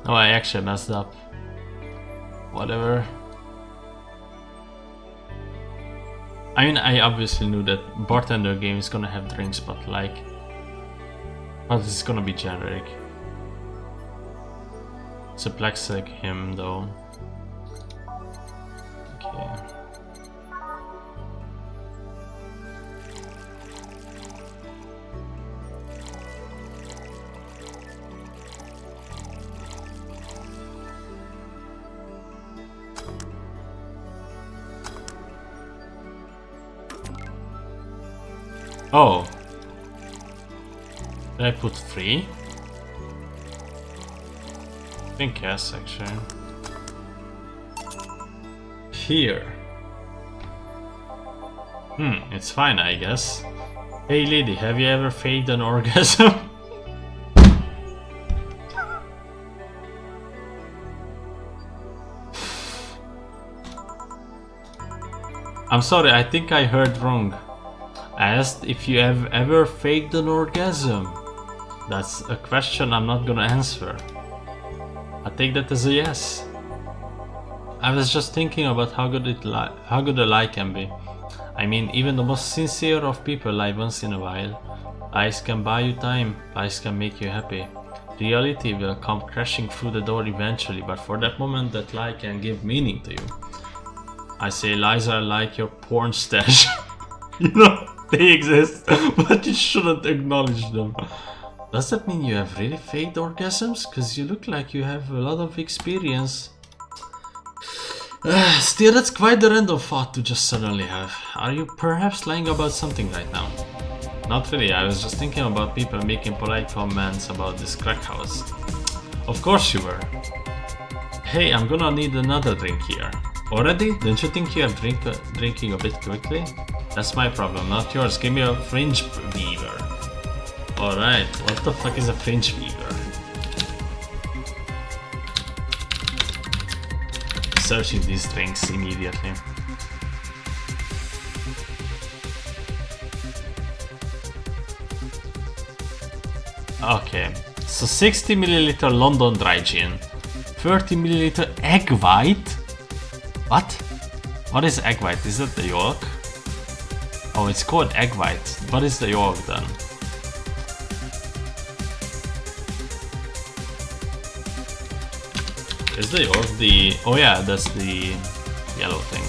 Oh, I actually messed up. Whatever. I mean, I obviously knew that bartender game is gonna have drinks, but like... But it's gonna be generic. It's a Plexic hymn though. Okay. Oh. Did I put 3? I think yes, actually. Here. It's fine, I guess. Hey lady, have you ever faked an orgasm? I'm sorry, I think I heard wrong. I asked if you have ever faked an orgasm. That's a question I'm not gonna answer. I take that as a yes. I was just thinking about how good a lie can be. I mean, even the most sincere of people lie once in a while. Lies can buy you time, lies can make you happy. Reality will come crashing through the door eventually, but for that moment that lie can give meaning to you. I say lies are like your porn stash. You know, they exist, but you shouldn't acknowledge them. Does that mean you have really faked orgasms? Cause you look like you have a lot of experience. Still, that's quite a random thought to just suddenly have. Are you perhaps lying about something right now? Not really, I was just thinking about people making polite comments about this crack house. Of course you were. Hey, I'm gonna need another drink here. Already? Don't you think you have drinking a bit quickly? That's my problem, not yours. Give me a fringe weaver. Alright, what the fuck is a fringe weaver? Searching these drinks immediately. Okay, so 60 milliliter London dry gin, 30 milliliter egg white. What? What is egg white? Is that the yolk? Oh, it's called egg white. What is the yolk then? Is the yolk the... Oh yeah, that's the yellow thing.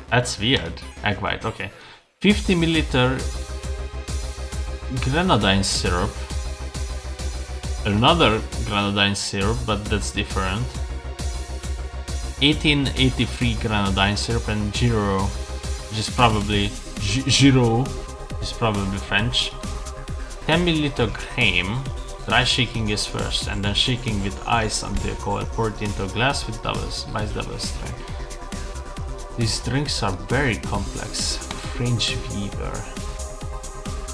That's weird. Egg white, okay. 50 milliliter grenadine syrup. Another grenadine syrup, but that's different. 1883 grenadine syrup and Giro, which is probably Giro, is probably French. 10 milliliter cream. Dry shaking is first, and then shaking with ice until cold. Pour it into a glass with double strength. These drinks are very complex. Fringe weaver.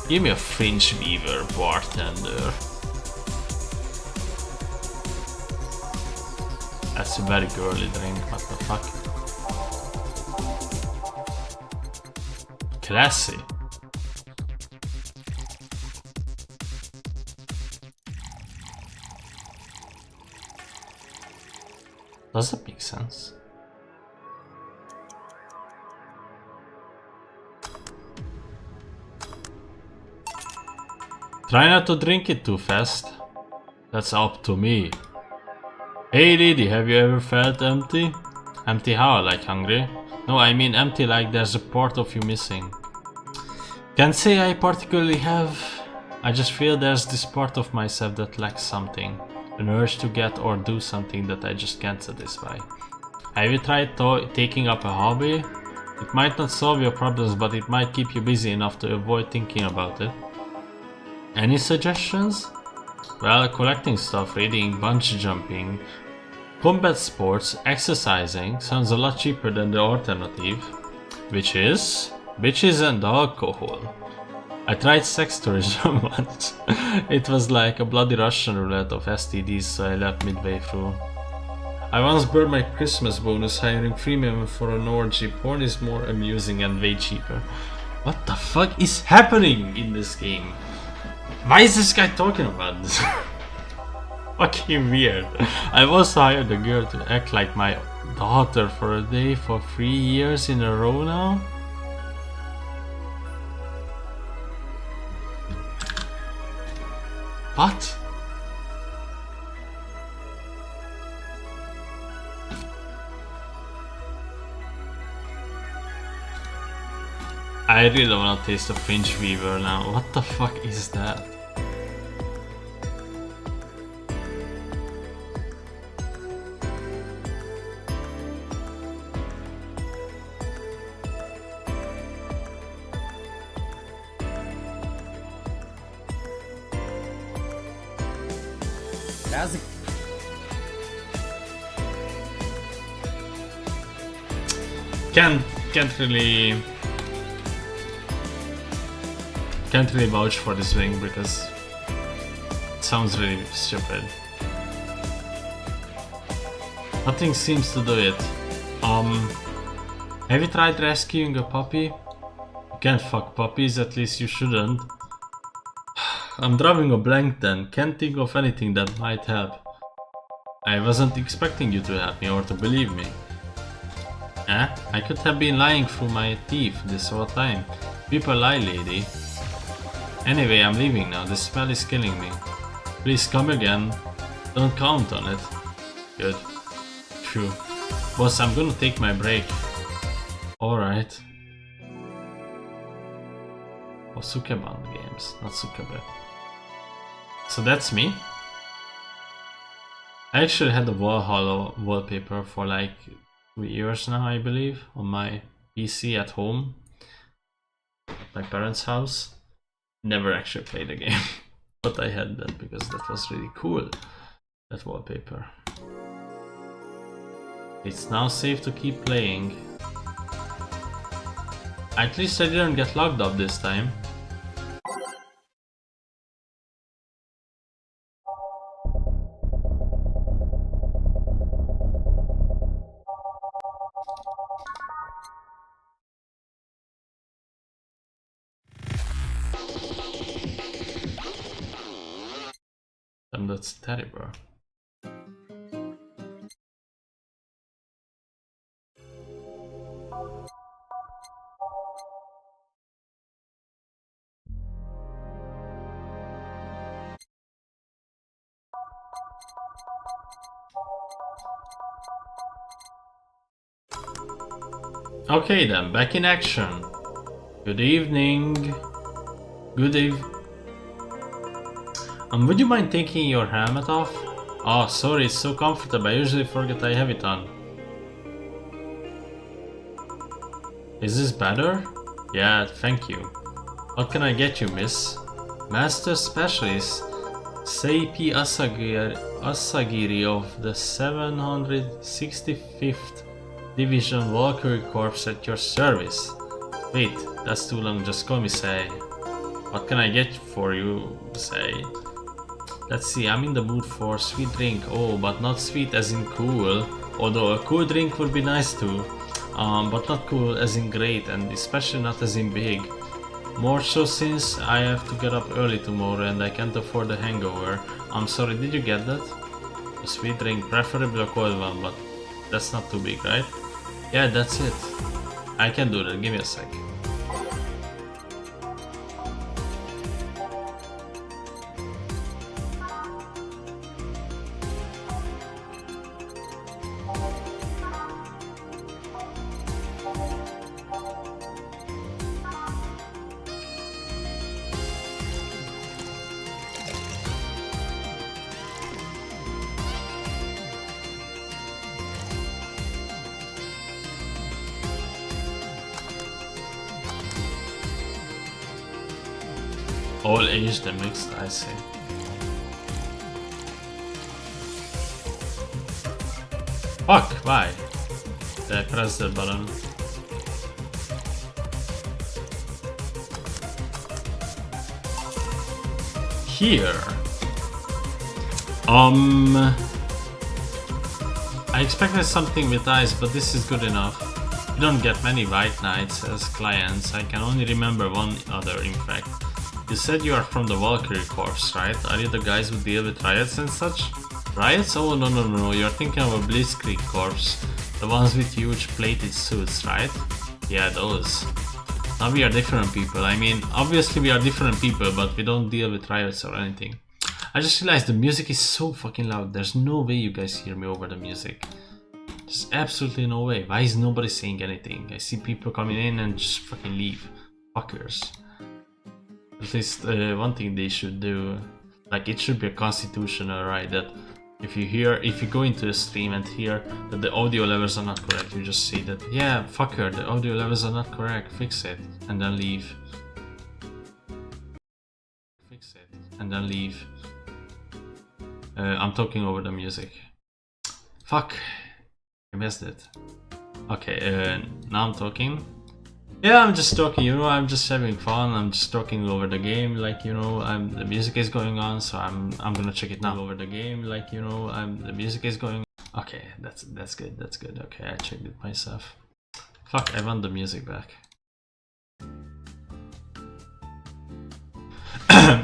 Give me a fringe weaver, bartender. That's a very girly drink, what the fuck? Classy. Does that make sense? Try not to drink it too fast. That's up to me. Hey lady, have you ever felt empty? Empty how? Like hungry? No, I mean empty like there's a part of you missing. Can't say I particularly have. I just feel there's this part of myself that lacks something. An urge to get or do something that I just can't satisfy. Have you tried taking up a hobby? It might not solve your problems, but it might keep you busy enough to avoid thinking about it. Any suggestions? Well, collecting stuff, reading, bungee jumping, combat sports, exercising sounds a lot cheaper than the alternative, which is bitches and alcohol. I tried sex tourism once. It was like a bloody Russian roulette of STDs, so I left midway through. I once burned my Christmas bonus hiring freemium for an orgy. Porn is more amusing and way cheaper. What the fuck is happening in this game? Why is this guy talking about this? Fucking weird. I've also hired a girl to act like my daughter for a day for 3 years in a row now. What? I really wanna taste a Fringe Weaver now. What the fuck is that? As Can't really vouch for this wing because it sounds really stupid. Nothing seems to do it. Have you tried rescuing a puppy? You can't fuck puppies, at least you shouldn't. I'm drawing a blank then, can't think of anything that might help. I wasn't expecting you to help me or to believe me. I could have been lying through my teeth this whole time. People lie, lady. Anyway, I'm leaving now, the smell is killing me. Please come again. Don't count on it. Good. Phew. Boss, I'm gonna take my break. Alright. Oh, Sukeban games, not Sukebe. So that's me. I actually had the Valhalla wallpaper for like 3 years now, I believe, on my PC at home. My parents' house. Never actually played the game. But I had that because that was really cool. That wallpaper. It's now safe to keep playing. At least I didn't get locked up this time. And that's terrible. Okay then, back in action. Good evening. Good evening. Would you mind taking your helmet off? Oh, sorry, it's so comfortable. I usually forget I have it on. Is this better? Yeah, thank you. What can I get you, miss? Master Specialist Seipi Asagiri of the 765th Division Valkyrie Corps at your service. Wait, that's too long, just call me Sei. What can I get for you, Sei? Let's see, I'm in the mood for sweet drink. Oh, but not sweet as in cool. Although a cool drink would be nice too. But not cool as in great, and especially not as in big. More so since I have to get up early tomorrow and I can't afford a hangover. I'm sorry, did you get that? A sweet drink, preferably a cold one, but that's not too big, right? Yeah, that's it. I can do that, give me a sec. All aged and mixed, I see. Fuck, why? Did I press the button? Here. I expected something with ice, but this is good enough. You don't get many white knights as clients. I can only remember one other, in fact. You said you are from the Valkyrie Corps, right? Are you the guys who deal with riots and such? Riots? Oh no, you're thinking of a Blitzkrieg Corps. The ones with huge plated suits, right? Yeah, those. Now we are different people. I mean, obviously we are different people, but we don't deal with riots or anything. I just realized the music is so fucking loud. There's no way you guys hear me over the music. There's absolutely no way. Why is nobody saying anything? I see people coming in and just fucking leave. Fuckers. At least one thing they should do, like it should be a constitutional right that if you go into a stream and hear that the audio levels are not correct, you just say that, yeah, fucker, the audio levels are not correct, fix it, and then leave. Fix it, and then leave. I'm talking over the music. Fuck. I missed it. Okay, now I'm talking. Yeah, I'm just talking, you know, I'm just having fun. I'm just talking over the game, like, you know, the music is going on, so I'm gonna check it now over the game, like, you know, the music is going on. Okay, that's good, that's good. Okay, I checked it myself. Fuck, I want the music back.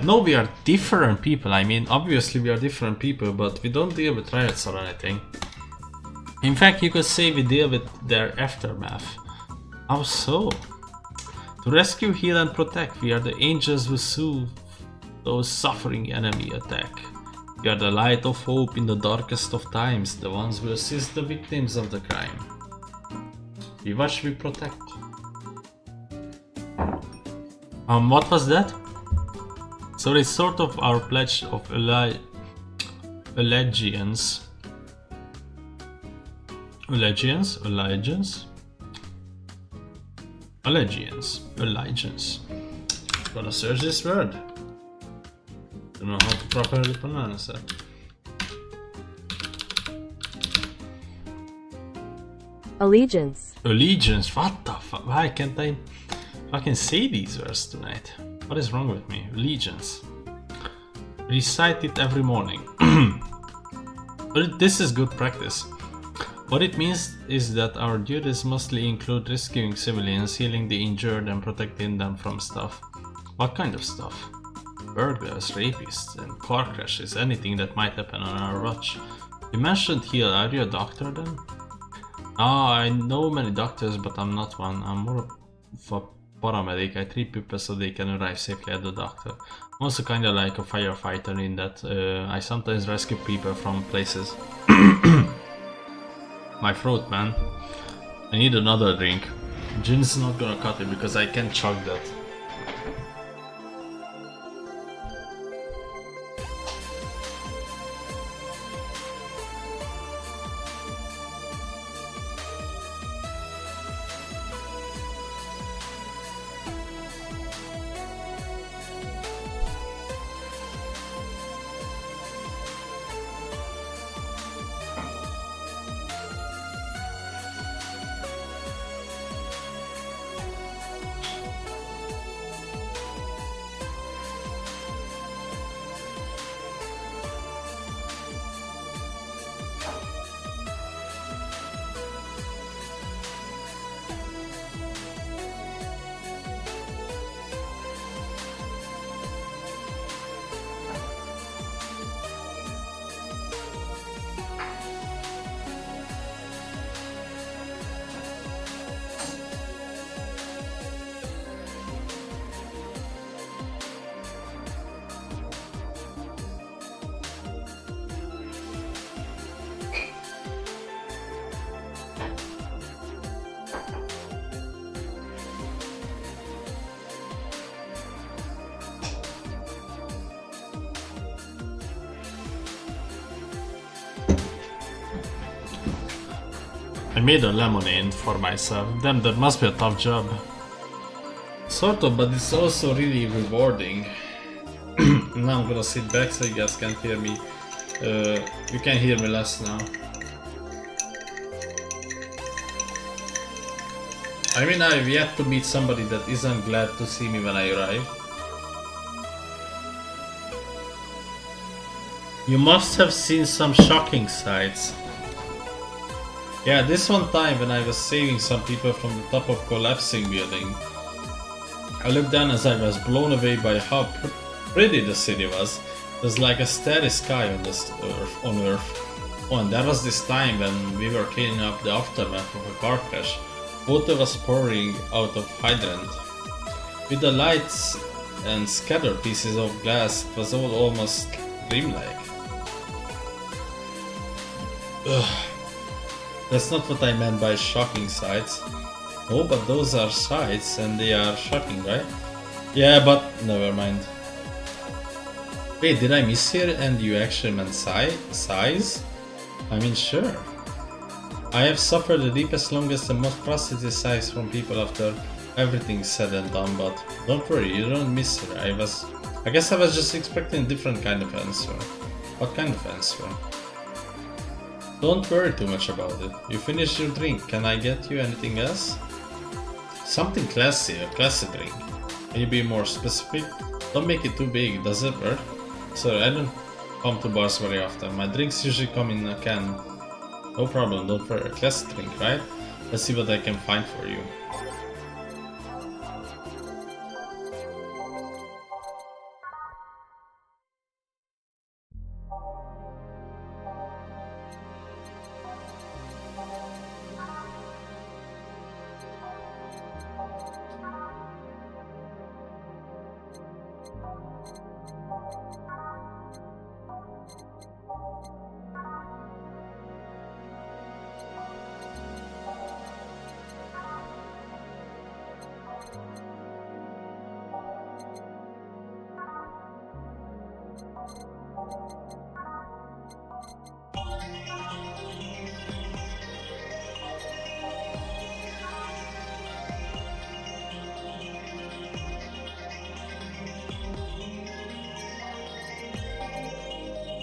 No, we are different people. I mean, obviously we are different people, but we don't deal with riots or anything. In fact, you could say we deal with their aftermath. How so? To rescue, heal and protect, we are the angels who soothe those suffering enemy attack. We are the light of hope in the darkest of times, the ones who assist the victims of the crime. We watch, we protect. What was that? So it's sort of our pledge of allegiance. Allegiance. Gonna search this word. Don't know how to properly pronounce it. Allegiance. Allegiance, what the fuck? Why can't I fucking say these words tonight? What is wrong with me? Allegiance. Recite it every morning. But this is good practice. What it means is that our duties mostly include rescuing civilians, healing the injured and protecting them from stuff. What kind of stuff? Burglars, rapists, and car crashes, anything that might happen on our watch. You mentioned heal, are you a doctor then? I know many doctors, but I'm not one. I'm more of a paramedic. I treat people so they can arrive safely at the doctor. I'm also kinda like a firefighter in that I sometimes rescue people from places. My throat, man. I need another drink. Gin's not gonna cut it because I can't chug that. I made a lemonade for myself. Damn, that must be a tough job. Sort of, but it's also really rewarding. Now I'm gonna sit back so you guys can't hear me. You can hear me less now. I mean, I've yet to meet somebody that isn't glad to see me when I arrive. You must have seen some shocking sights. Yeah, this one time when I was saving some people from the top of collapsing building, I looked down as I was blown away by how pretty the city was. It was like a starry sky on Earth. Oh, and that was this time when we were cleaning up the aftermath of a car crash. Water was pouring out of hydrant. With the lights and scattered pieces of glass, it was all almost dreamlike. Ugh. That's not what I meant by shocking sights. Oh, but those are sights and they are shocking, right? Yeah, but never mind. Wait, did I miss here and you actually meant size? I mean, sure. I have suffered the deepest, longest and most frustrated sighs from people after everything's said and done, but don't worry, you don't miss it. I guess I was just expecting a different kind of answer. What kind of answer? Don't worry too much about it. You finished your drink. Can I get you anything else? Something classy, a classy drink. Can you be more specific? Don't make it too big, does it hurt? Sorry, I don't come to bars very often. My drinks usually come in a can. No problem, don't worry. A classy drink, right? Let's see what I can find for you.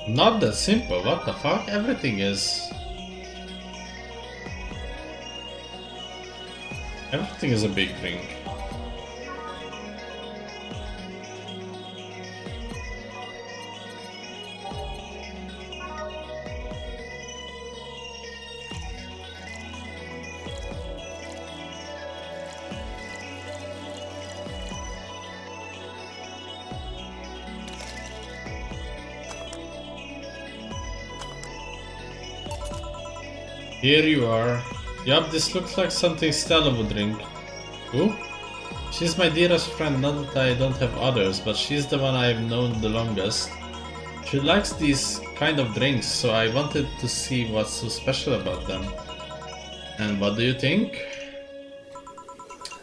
Not that simple, what the fuck? Everything is a big drink. Here you are. Yup, this looks like something Stella would drink. Who? She's my dearest friend, not that I don't have others, but she's the one I've known the longest. She likes these kind of drinks, so I wanted to see what's so special about them. And what do you think?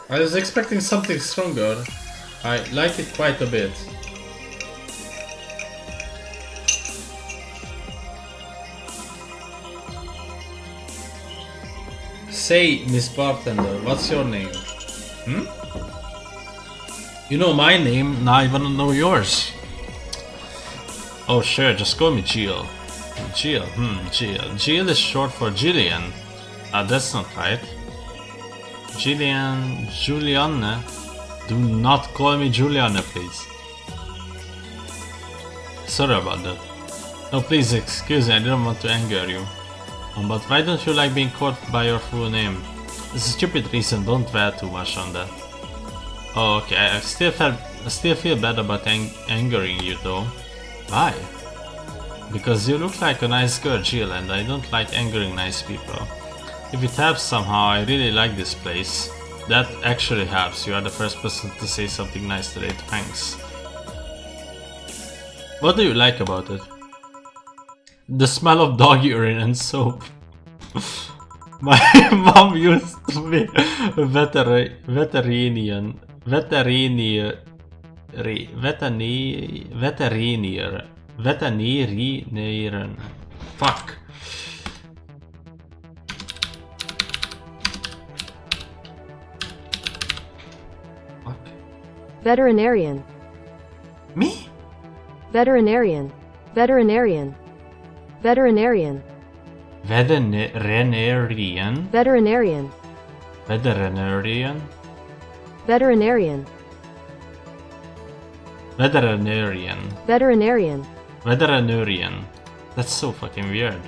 I was expecting something stronger. I like it quite a bit. Say, Miss Bartender, what's your name? You know my name, now I wanna know yours. Oh sure, just call me Jill. Jill, Jill. Jill is short for Jillian. That's not right. Julianne. Do not call me Julianne, please. Sorry about that. No, please excuse me, I didn't want to anger you. But why don't you like being called by your full name? It's a stupid reason, don't dwell too much on that. Oh, okay, I still feel bad about angering you though. Why? Because you look like a nice girl, Jill, and I don't like angering nice people. If it helps somehow, I really like this place. That actually helps, you are the first person to say something nice today, thanks. What do you like about it? The smell of dog urine and soap. My mom used to be a veterinarian. Fuck. Fuck. Veterinarian. Me? Veterinarian. Veterinarian. Veterinarian. Veterinarian. Veterinarian. Veterinarian. Veterinarian. Veterinarian. Veterinarian. Veterinarian. That's so fucking weird.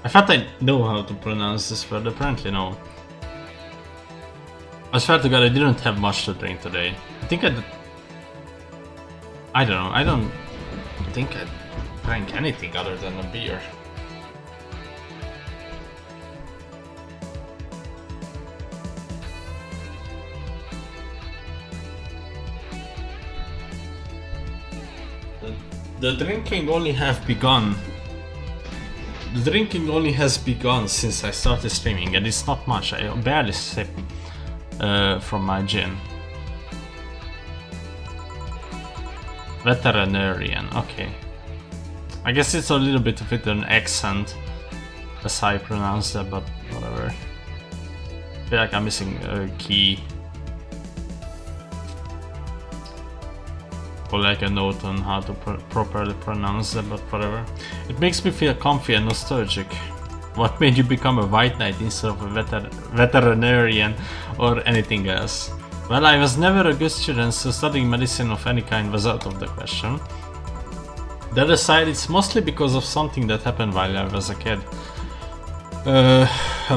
I thought I know how to pronounce this word, apparently no. I swear to god I didn't have much to drink today. I think I don't know, I don't think I drank anything other than a beer. The drinking only have begun. The drinking only has begun since I started streaming, and it's not much. I barely sip from my gin. Veterinarian, okay. I guess it's a little bit of it an accent as I pronounce that, but whatever. I feel like I'm missing a key. or like a note on how to properly pronounce them, but whatever. It makes me feel comfy and nostalgic. What made you become a white knight instead of a veterinarian or anything else? Well, I was never a good student, so studying medicine of any kind was out of the question. That aside, it's mostly because of something that happened while I was a kid. A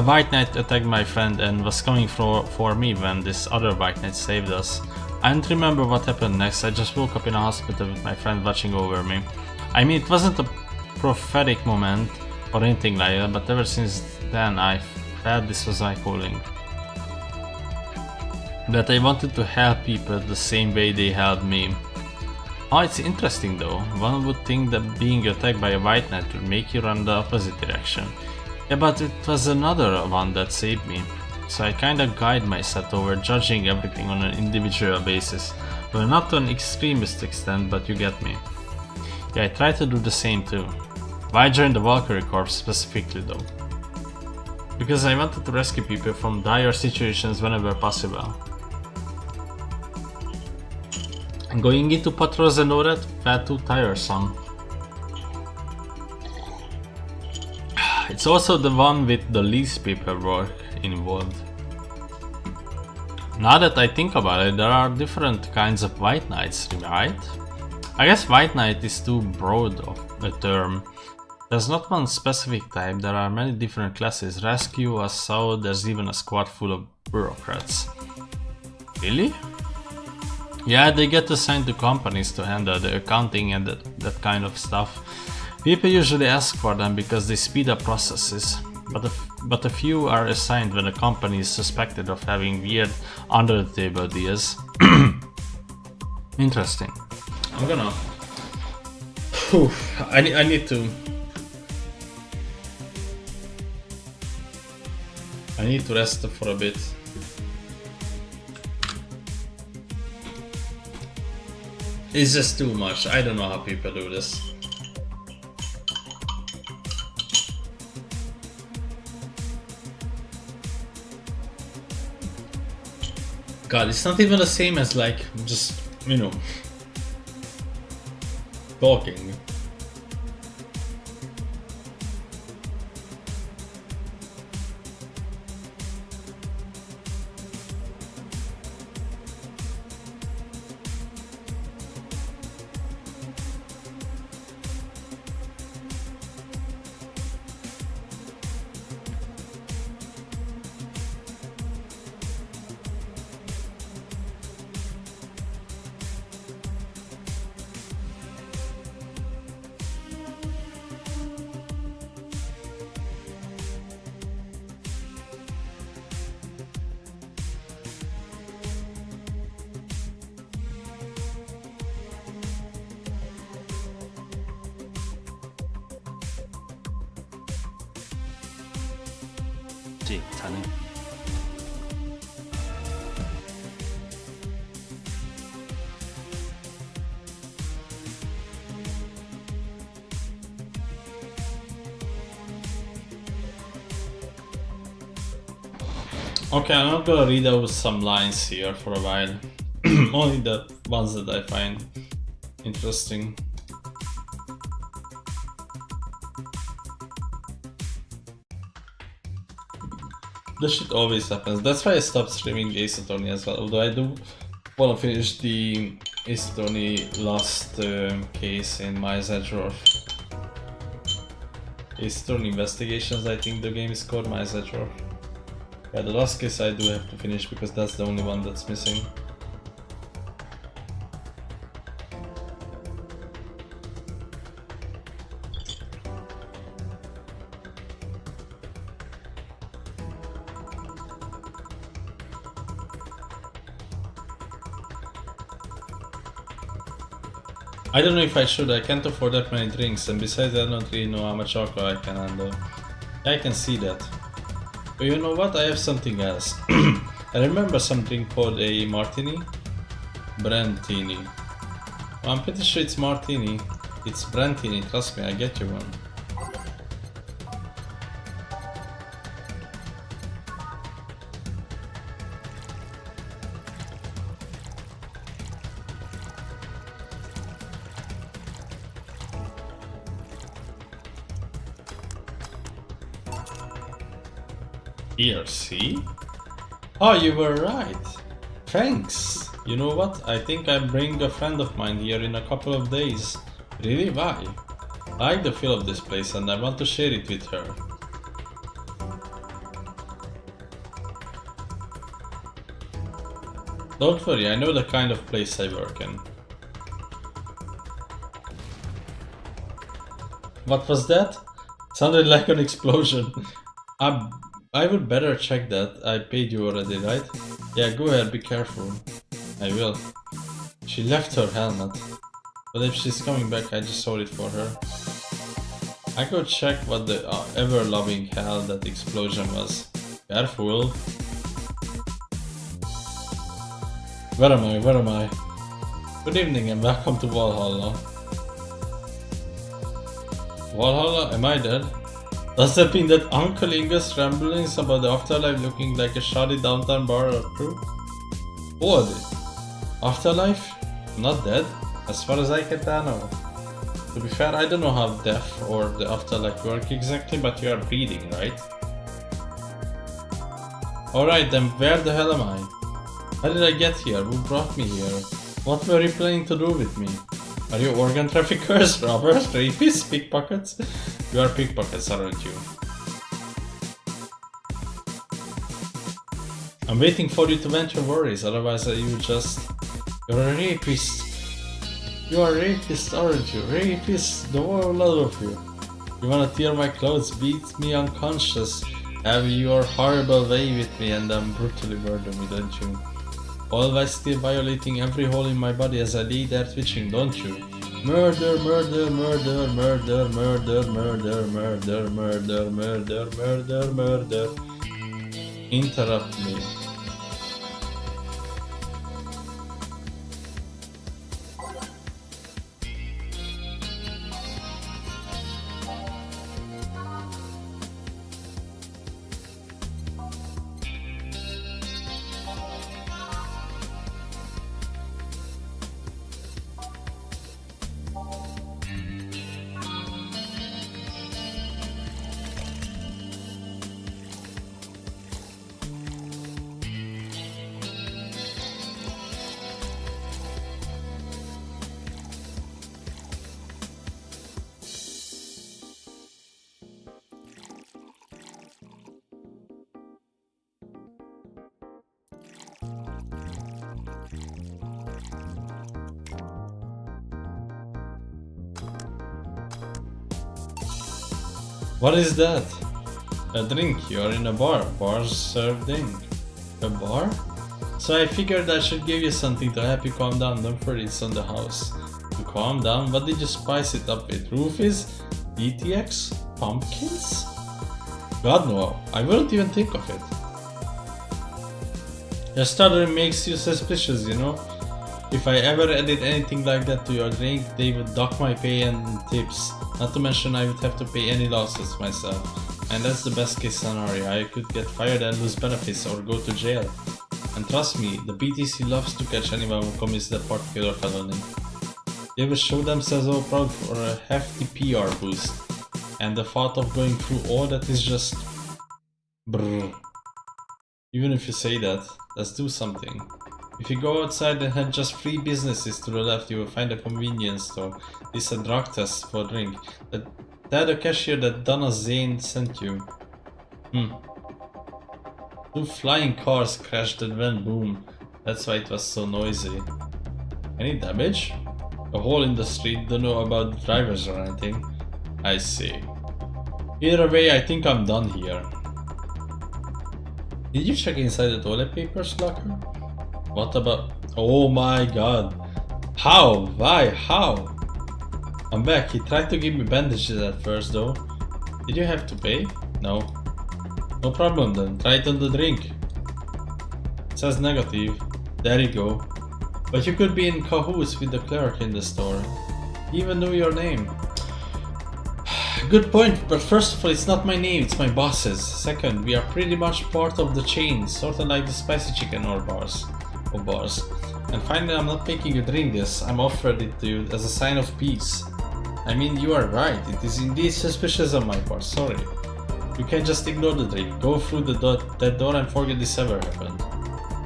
white knight attacked my friend and was coming for me when this other white knight saved us. I don't remember what happened next. I just woke up in a hospital with my friend watching over me. I mean, it wasn't a prophetic moment or anything like that, but ever since then I felt this was my calling. That I wanted to help people the same way they helped me. Oh, it's interesting though. One would think that being attacked by a white knight would make you run the opposite direction. Yeah, but it was another one that saved me. So I kinda guide myself toward judging everything on an individual basis. Well, not to an extremist extent, but you get me. Yeah, I try to do the same too. Why join the Valkyrie Corps specifically though? Because I wanted to rescue people from dire situations whenever possible. And going into patrols and all that felt too tiresome. It's also the one with the least paperwork involved. Now that I think about it, there are different kinds of white knights, right? I guess white knight is too broad of a term. There's not one specific type, there are many different classes. Rescue, assault, there's even a squad full of bureaucrats. Really? Yeah, they get assigned to companies to handle the accounting and that kind of stuff. People usually ask for them because they speed up processes, but a few are assigned when a company is suspected of having weird under-the-table deals. Interesting. I'm gonna... I need to rest for a bit. It's just too much. I don't know how people do this. God, it's not even the same as like just, you know, talking. 자네. Okay, I'm not gonna read out some lines here for a while. Only the ones that I find interesting. This shit always happens. That's why I stopped streaming Ace Attorney as well. Although I do want to finish the Ace Attorney last case in my Zedror. Ace Attorney Investigations, I think the game is called my Zedror. Yeah, the last case I do have to finish because that's the only one that's missing. I don't know if I should, I can't afford that many drinks, and besides I don't really know how much alcohol I can handle. Yeah, I can see that. But you know what, I have something else. I remember something called a martini? Brandtini. Well, I'm pretty sure it's martini. It's Brandtini, trust me, I get you one. Here, see? Oh, you were right. Thanks. You know what? I think I'll bring a friend of mine here in a couple of days. Really? Why? I like the feel of this place and I want to share it with her. Don't worry, I know the kind of place I work in. What was that? Sounded like an explosion. I would better check that. I paid you already, right? Yeah, go ahead, be careful. I will. She left her helmet. But if she's coming back, I just sold it for her. I go check what the ever-loving hell that explosion was. Careful. Where am I? Where am I? Good evening and welcome to Valhalla. Valhalla? Am I dead? Does that mean that Uncle Inge's ramblings about the afterlife looking like a shoddy downtown bar are true? Who are they? Afterlife? Not dead? As far as I can tell, no. To be fair, I don't know how death or the afterlife work exactly, but you are breathing, right? Alright then, where the hell am I? How did I get here? Who brought me here? What were you planning to do with me? Are you organ traffickers, robbers, rapists, pickpockets? You are pickpockets, aren't you? I'm waiting for you to vent your worries, otherwise You're a rapist. You are a rapist, aren't you? Rapist, the whole lot of you. You wanna tear my clothes, beat me unconscious, have your horrible way with me and then brutally murder me, don't you? Always still violating every hole in my body as I lay there twitching, don't you? Murder, murder, murder, murder, murder, murder, murder, murder, murder, murder, murder. Interrupt me. What is that? A drink. You are in a bar. Bars serve drink. A bar? So I figured I should give you something to help you calm down. Don't worry, it's on the house. To calm down? What did you spice it up with? Roofies? ETX? Pumpkins? God no, I wouldn't even think of it. Your stuttering makes you suspicious, you know? If I ever added anything like that to your drink, they would dock my pay and tips. Not to mention I would have to pay any losses myself. And that's the best case scenario. I could get fired and lose benefits or go to jail. And trust me, the BTC loves to catch anyone who commits that particular felony. They will show themselves all proud for a hefty PR boost. And the thought of going through all that is just... brrr. Even if you say that, let's do something. If you go outside and head just 3 businesses to the left, you will find a convenience store. This is a drug test for a drink. Tell the cashier that Donna Zane sent you. 2 flying cars crashed and went boom. That's why it was so noisy. Any damage? A hole in the street, don't know about the drivers or anything. I see. Either way, I think I'm done here. Did you check inside the toilet papers locker? What about... Oh my god. How? Why? How? I'm back. He tried to give me bandages at first though. Did you have to pay? No. No problem then. Try it on the drink. It says negative. There you go. But you could be in cahoots with the clerk in the store. He even knew your name. Good point, but first of all, it's not my name, it's my boss's. Second, we are pretty much part of the chain, sorta like the spicy chicken or bars. And finally, I'm not making you drink this, I'm offered it to you as a sign of peace. I mean, you are right, it is indeed suspicious on my part, sorry. You can't just ignore the drink. Go through that door and forget this ever happened.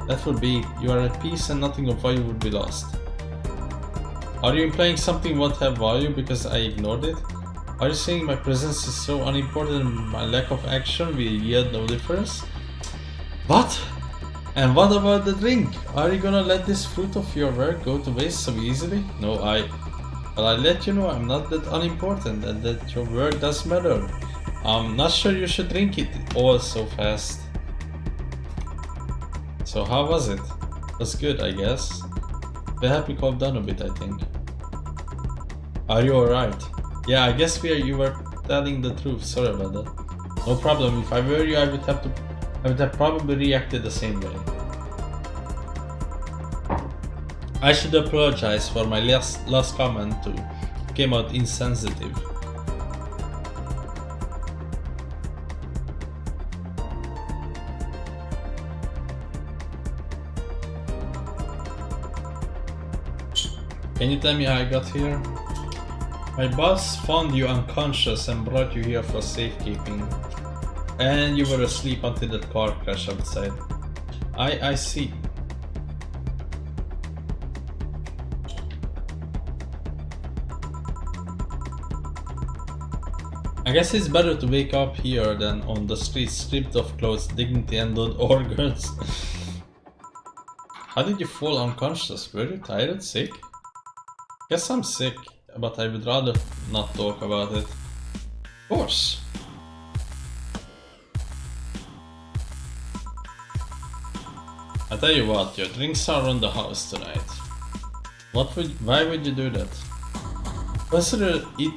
That would be it. You are at peace and nothing of value would be lost. Are you implying something won't have value because I ignored it? Are you saying my presence is so unimportant and my lack of action will yield no difference? What? And what about the drink? Are you gonna let this fruit of your work go to waste so easily? No, Well, I let you know I'm not that unimportant and that your work does matter. I'm not sure you should drink it all so fast. So how was it? It was good, I guess. They had me calm down a bit, I think. Are you alright? Yeah, I guess you were telling the truth. Sorry about that. No problem. If I were you, I would have probably reacted the same way. I should apologize for my last comment too. Came out insensitive. Can you tell me how I got here? My boss found you unconscious and brought you here for safekeeping. And you were asleep until that car crash outside. I see. I guess it's better to wake up here than on the streets stripped of clothes, dignity and organs. How did you fall unconscious? Were you tired? Sick? Guess I'm sick, but I would rather not talk about it. Of course. I tell you what, your drinks are on the house tonight. Why would you do that? Consider it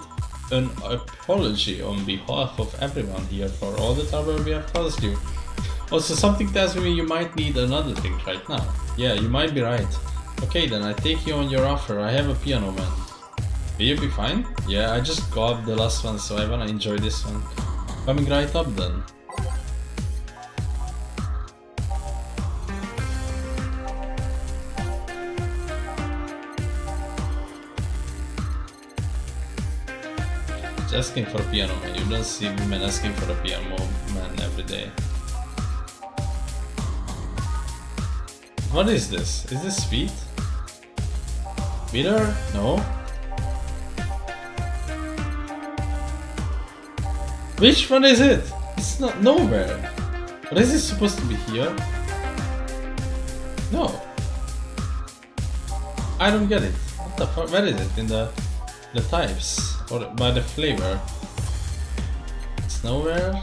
an apology on behalf of everyone here for all the trouble we have caused you. Also, something tells me you might need another drink right now. Yeah, you might be right. Okay then, I take you on your offer. I have a piano man. Will you be fine? Yeah, I just got the last one, so I wanna enjoy this one. Coming right up then. Just asking for a piano man. You don't see women asking for a piano man every day. What is this? Is this sweet? Bitter? No. Which one is it? It's not nowhere. But is it supposed to be here? No. I don't get it. What the fuck? Where is it? In the types? Or by the flavor? It's nowhere?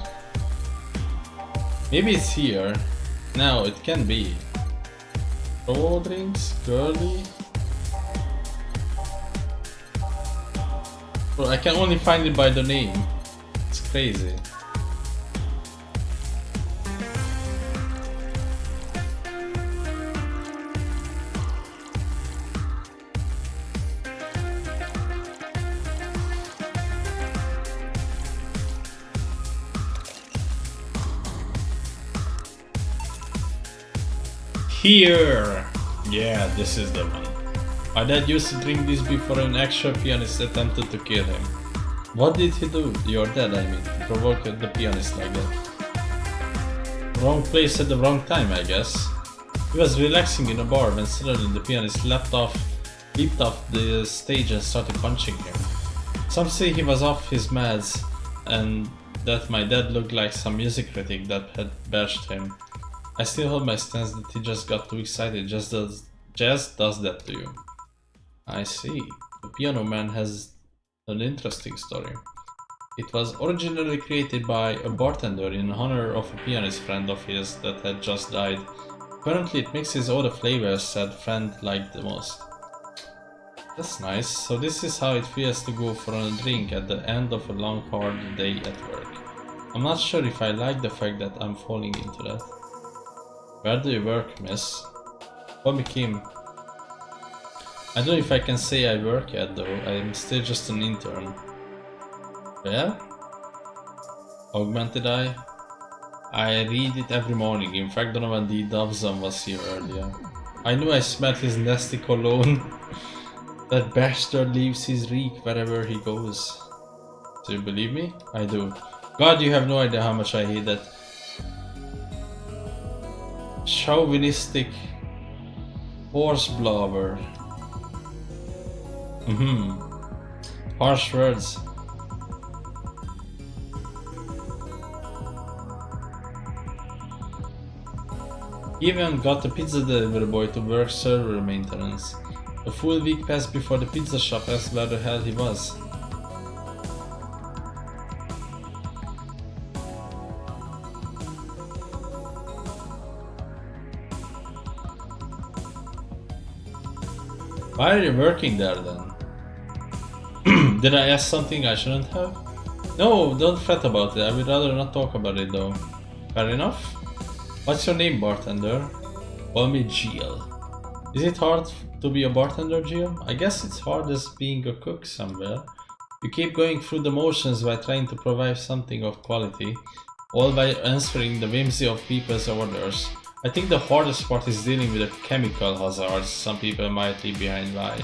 Maybe it's here. No, it can be. Raw drinks? Girly? Bro, I can only find it by the name. It's crazy. Here! Yeah, this is the one. My dad used to drink this before an actual pianist attempted to kill him. What did he do? Your dad, I mean, to provoke the pianist like that. Wrong place at the wrong time, I guess. He was relaxing in a bar when suddenly the pianist leapt off the stage and started punching him. Some say he was off his meds and that my dad looked like some music critic that had bashed him. I still hold my stance that he just got too excited. Jazz does that to you. I see. The Piano Man has an interesting story. It was originally created by a bartender in honor of a pianist friend of his that had just died. Apparently it mixes all the flavors that friend liked the most. That's nice. So this is how it feels to go for a drink at the end of a long hard day at work. I'm not sure if I like the fact that I'm falling into that. Where do you work, miss? Call me Kim. I don't know if I can say I work yet though, I'm still just an intern. Where? Augmented Eye? I read it every morning, in fact Donovan D. Dovson was here earlier. I knew I smelled his nasty cologne. That bastard leaves his reek wherever he goes. Do you believe me? I do. God, you have no idea how much I hate that. Chauvinistic horse blower. Harsh words. Even got the pizza delivery boy to work server maintenance. A full week passed before the pizza shop asked where the hell he was. Why are you working there then? Did I ask something I shouldn't have? No, don't fret about it. I would rather not talk about it though. Fair enough? What's your name, bartender? Call me Jill. Is it hard to be a bartender, Jill? I guess it's hard as being a cook somewhere. You keep going through the motions while trying to provide something of quality, all by answering the whimsy of people's orders. I think the hardest part is dealing with the chemical hazards some people might leave behind by.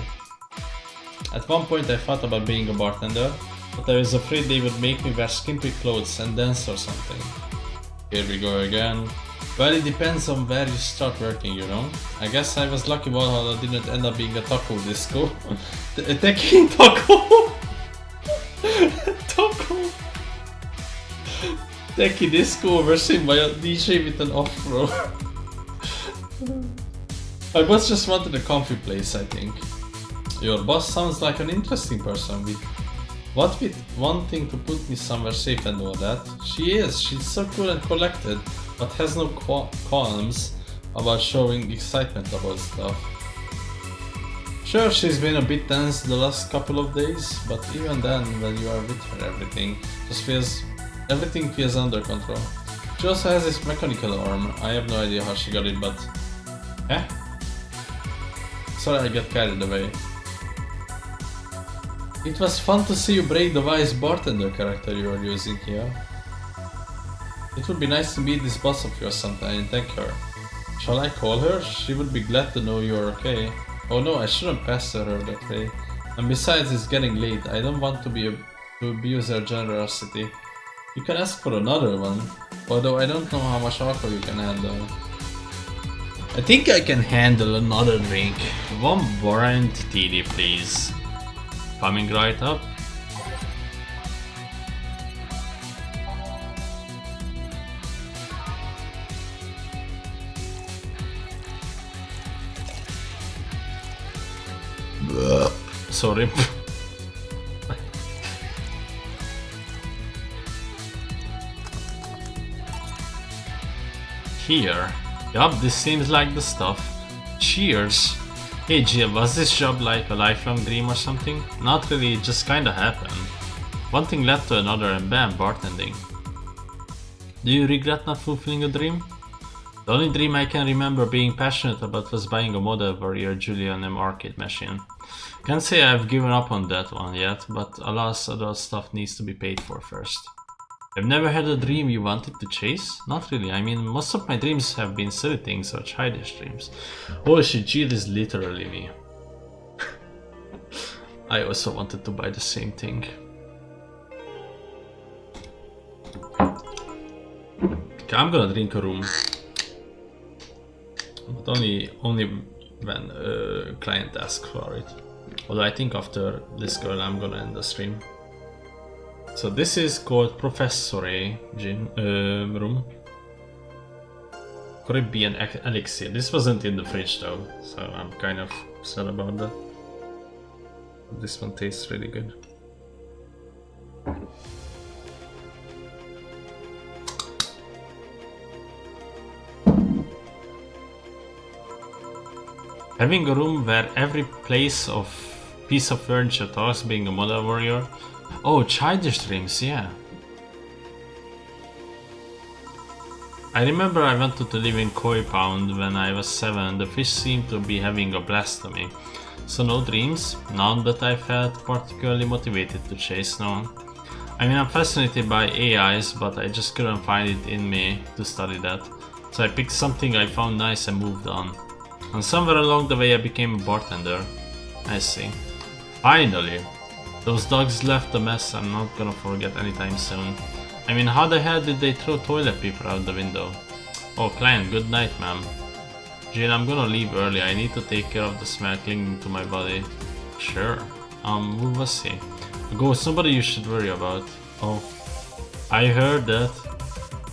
At one point I thought about being a bartender, but I was afraid they would make me wear skimpy clothes and dance or something. Here we go again. Well, it depends on where you start working, you know. I guess I was lucky Valhalla didn't end up being a taco disco. A techie taco! Taco! Techie disco version by a DJ with an afro. My boss just wanted a comfy place, I think. Your boss sounds like an interesting person with wanting to put me somewhere safe and all that. She's so cool and collected, but has no qualms about showing excitement about stuff. Sure, she's been a bit tense the last couple of days, but even then, when you are with her, everything feels under control. She also has this mechanical arm. I have no idea how she got it, but... Eh? Sorry, I got carried away. It was fun to see you break the wise bartender character you are using here. It would be nice to meet this boss of yours sometime and thank her. Shall I call her? She would be glad to know you are okay. Oh no, I shouldn't pester her that way. And besides, it's getting late. I don't want to abuse her generosity. You can ask for another one, although I don't know how much alcohol you can handle. I think I can handle another drink. One warrant TD, please. Coming right up. Sorry. Here. Yup, this seems like the stuff. Cheers. Hey Jill, was this job like a lifelong dream or something? Not really, it just kinda happened. One thing led to another and bam, bartending. Do you regret not fulfilling a dream? The only dream I can remember being passionate about was buying a Model Warrior Julian M arcade machine. Can't say I've given up on that one yet, but alas, other stuff needs to be paid for first. I've never had a dream you wanted to chase? Not really, I mean, most of my dreams have been silly things or childish dreams. Holy shit, Jill is literally me. I also wanted to buy the same thing. Okay, I'm gonna drink a room. But only when a client asks for it. Although I think after this girl I'm gonna end the stream. So this is called Professor A room. Caribbean elixir. This wasn't in the fridge though, so I'm kind of sad about that. This one tastes really good. Having a room where every piece of furniture talks, being a Model Warrior. Oh, childish dreams, yeah. I remember I wanted to live in Koi Pound when I was 7. The fish seemed to be having a blast to me. So no dreams, none that I felt particularly motivated to chase, no. I mean, I'm fascinated by AIs, but I just couldn't find it in me to study that. So I picked something I found nice and moved on. And somewhere along the way I became a bartender. I see. Finally! Those dogs left a mess I'm not gonna forget anytime soon. I mean, how the hell did they throw toilet paper out the window? Oh, client, good night, ma'am. Jill, I'm gonna leave early. I need to take care of the smell clinging to my body. Sure. Who was he? A ghost, somebody you should worry about. Oh, I heard that.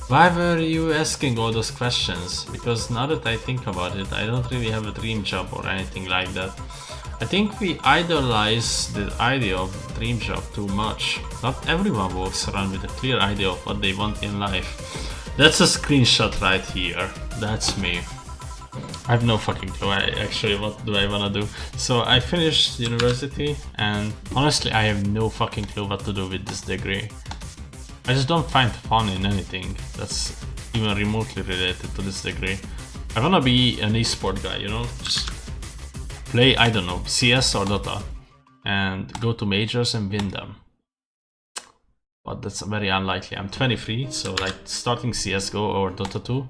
Why were you asking all those questions? Because now that I think about it, I don't really have a dream job or anything like that. I think we idolize the idea of dream job too much. Not everyone walks around with a clear idea of what they want in life. That's a screenshot right here. That's me. I have no fucking clue actually what do I wanna do. So I finished university and honestly I have no fucking clue what to do with this degree. I just don't find fun in anything that's even remotely related to this degree. I wanna be an esport guy, you know? Just play, I don't know, CS or Dota and go to majors and win them. But that's very unlikely. I'm 23, so like starting CSGO or Dota 2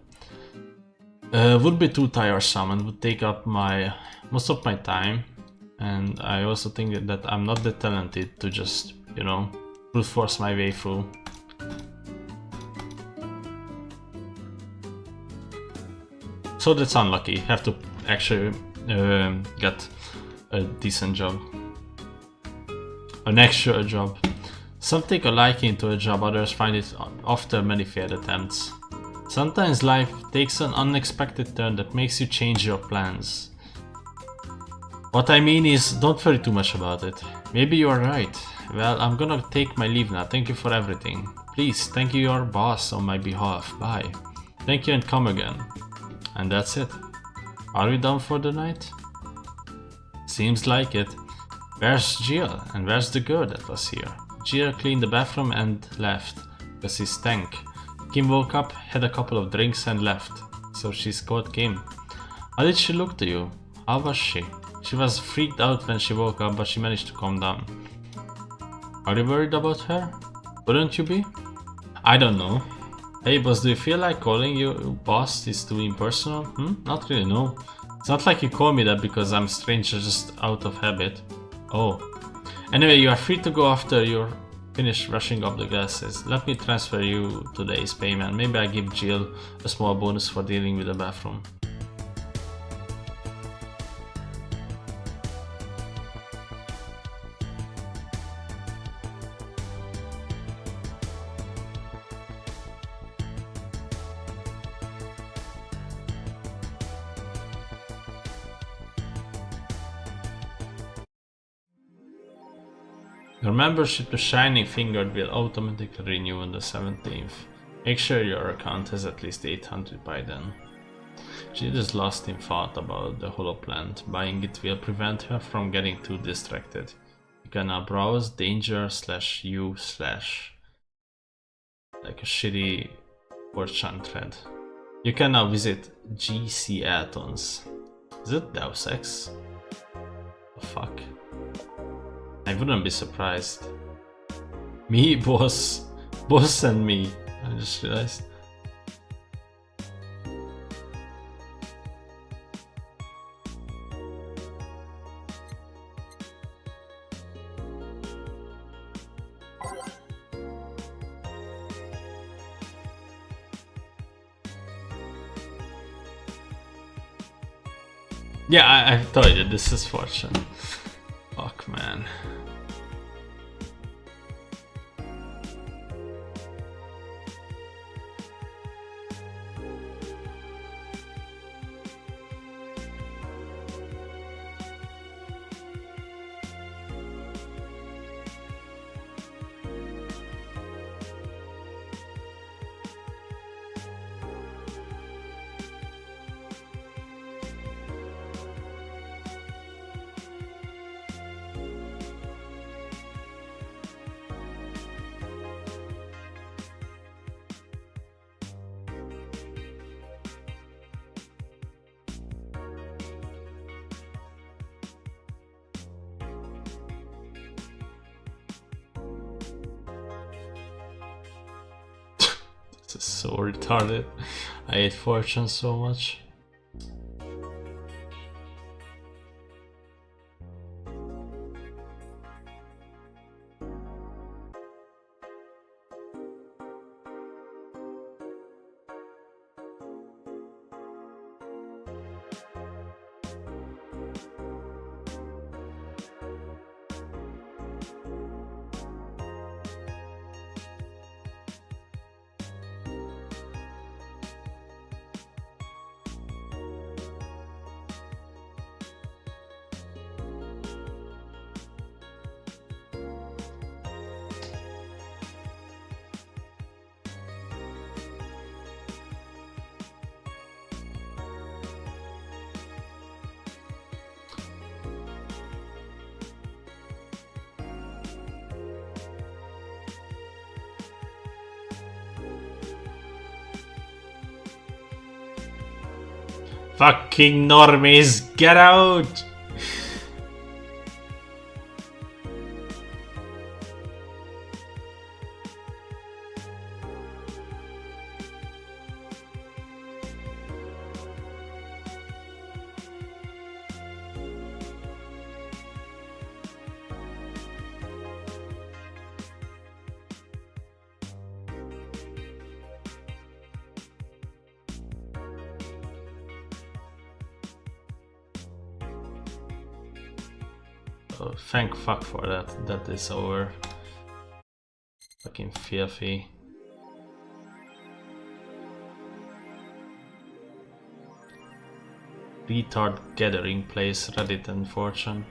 would be too tiresome and would take up most of my time. And I also think that I'm not that talented to just, you know, brute force my way through. So that's unlucky. Have to actually get a decent job, an actual job. Some take a liking to a job, others find it after many failed attempts. Sometimes life takes an unexpected turn that makes you change your plans. What I mean is, don't worry too much about it. Maybe you are right. Well, I'm gonna take my leave now. Thank you for everything. Please, thank you your boss on my behalf. Bye. Thank you and come again. And that's it. Are we done for the night? Seems like it. Where's Jill? And where's the girl that was here? Jill cleaned the bathroom and left, because he stank. Kim woke up, had a couple of drinks and left. So she's called Kim. How did she look to you? How was she? She was freaked out when she woke up, but she managed to calm down. Are you worried about her? Wouldn't you be? I don't know. Hey boss, do you feel like calling you boss is too impersonal? Not really, no. It's not like you call me that because I'm a stranger, just out of habit. Oh. Anyway, you are free to go after you're finished brushing up the glasses. Let me transfer you today's payment. Maybe I give Jill a small bonus for dealing with the bathroom. Your membership to Shining Fingered will automatically renew on the 17th. Make sure your account has at least 800 by then. Jill is lost in thought about the holo plant. Buying it will prevent her from getting too distracted. You can now browse danger/u/ like a shitty 4chan thread. You can now visit GC add-ons. Is it Deus Ex? The fuck? I wouldn't be surprised. Me, boss. Boss and me. I just realized. Yeah, I told you, this is fortune. Fuck, man. This is so retarded. I hate fortune so much. Fucking normies, get out! Oh, thank fuck for that. That is over. Fucking filthy. Retard gathering place, Reddit and Fortune.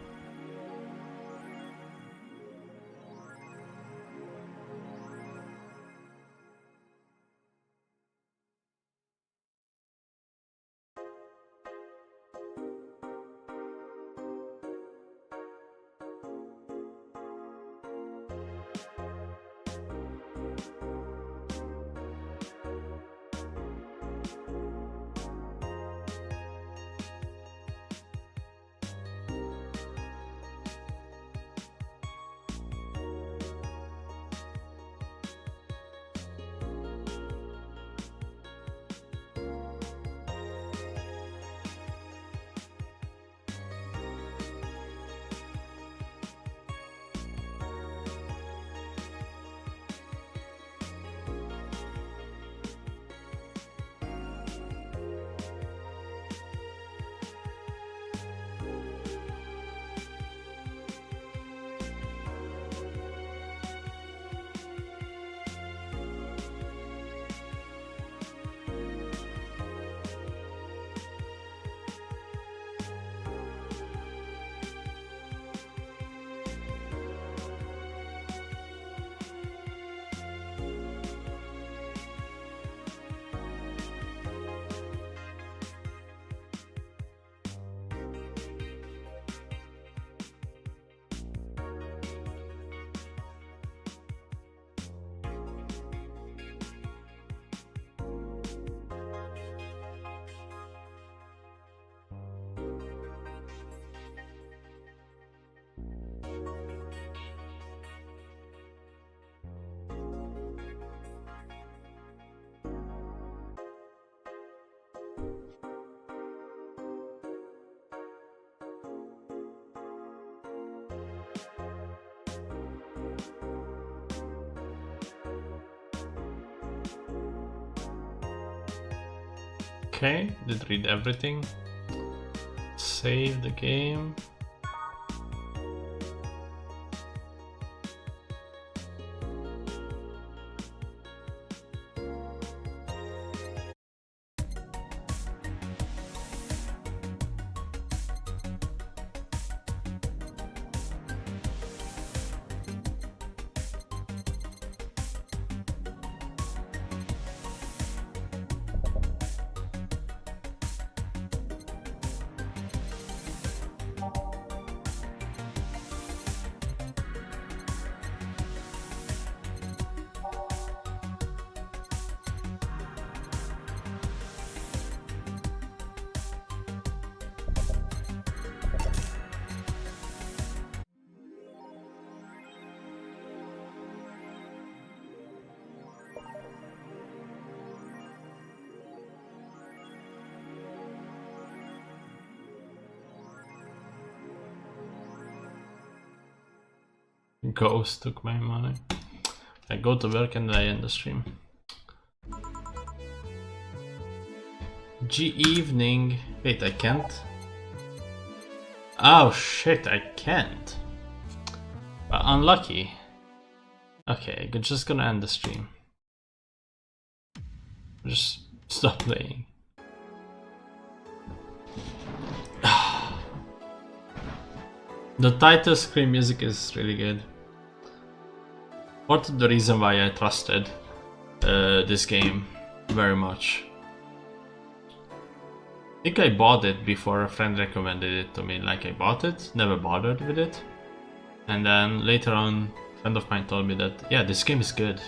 Okay, did read everything. Save the game. Ghost took my money. I go to work and I end the stream. Evening. Wait, I can't? Oh shit, I can't. Unlucky. Okay, I'm just gonna end the stream. Just stop playing. The title screen music is really good. Part of the reason why I trusted this game very much. I think I bought it before a friend recommended it to me. Like, I bought it, never bothered with it, and then later on a friend of mine told me that, yeah, this game is good.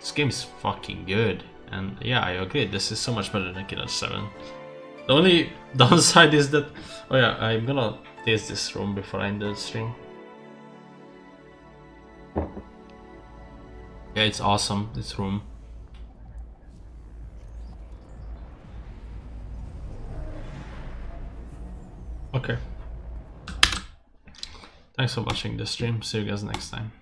This game is fucking good. And yeah, I agree, this is so much better than Killer 7. The only downside is that... Oh yeah, I'm gonna taste this room before I end the stream. Yeah, it's awesome, this room. Okay. Thanks for watching the stream. See you guys next time.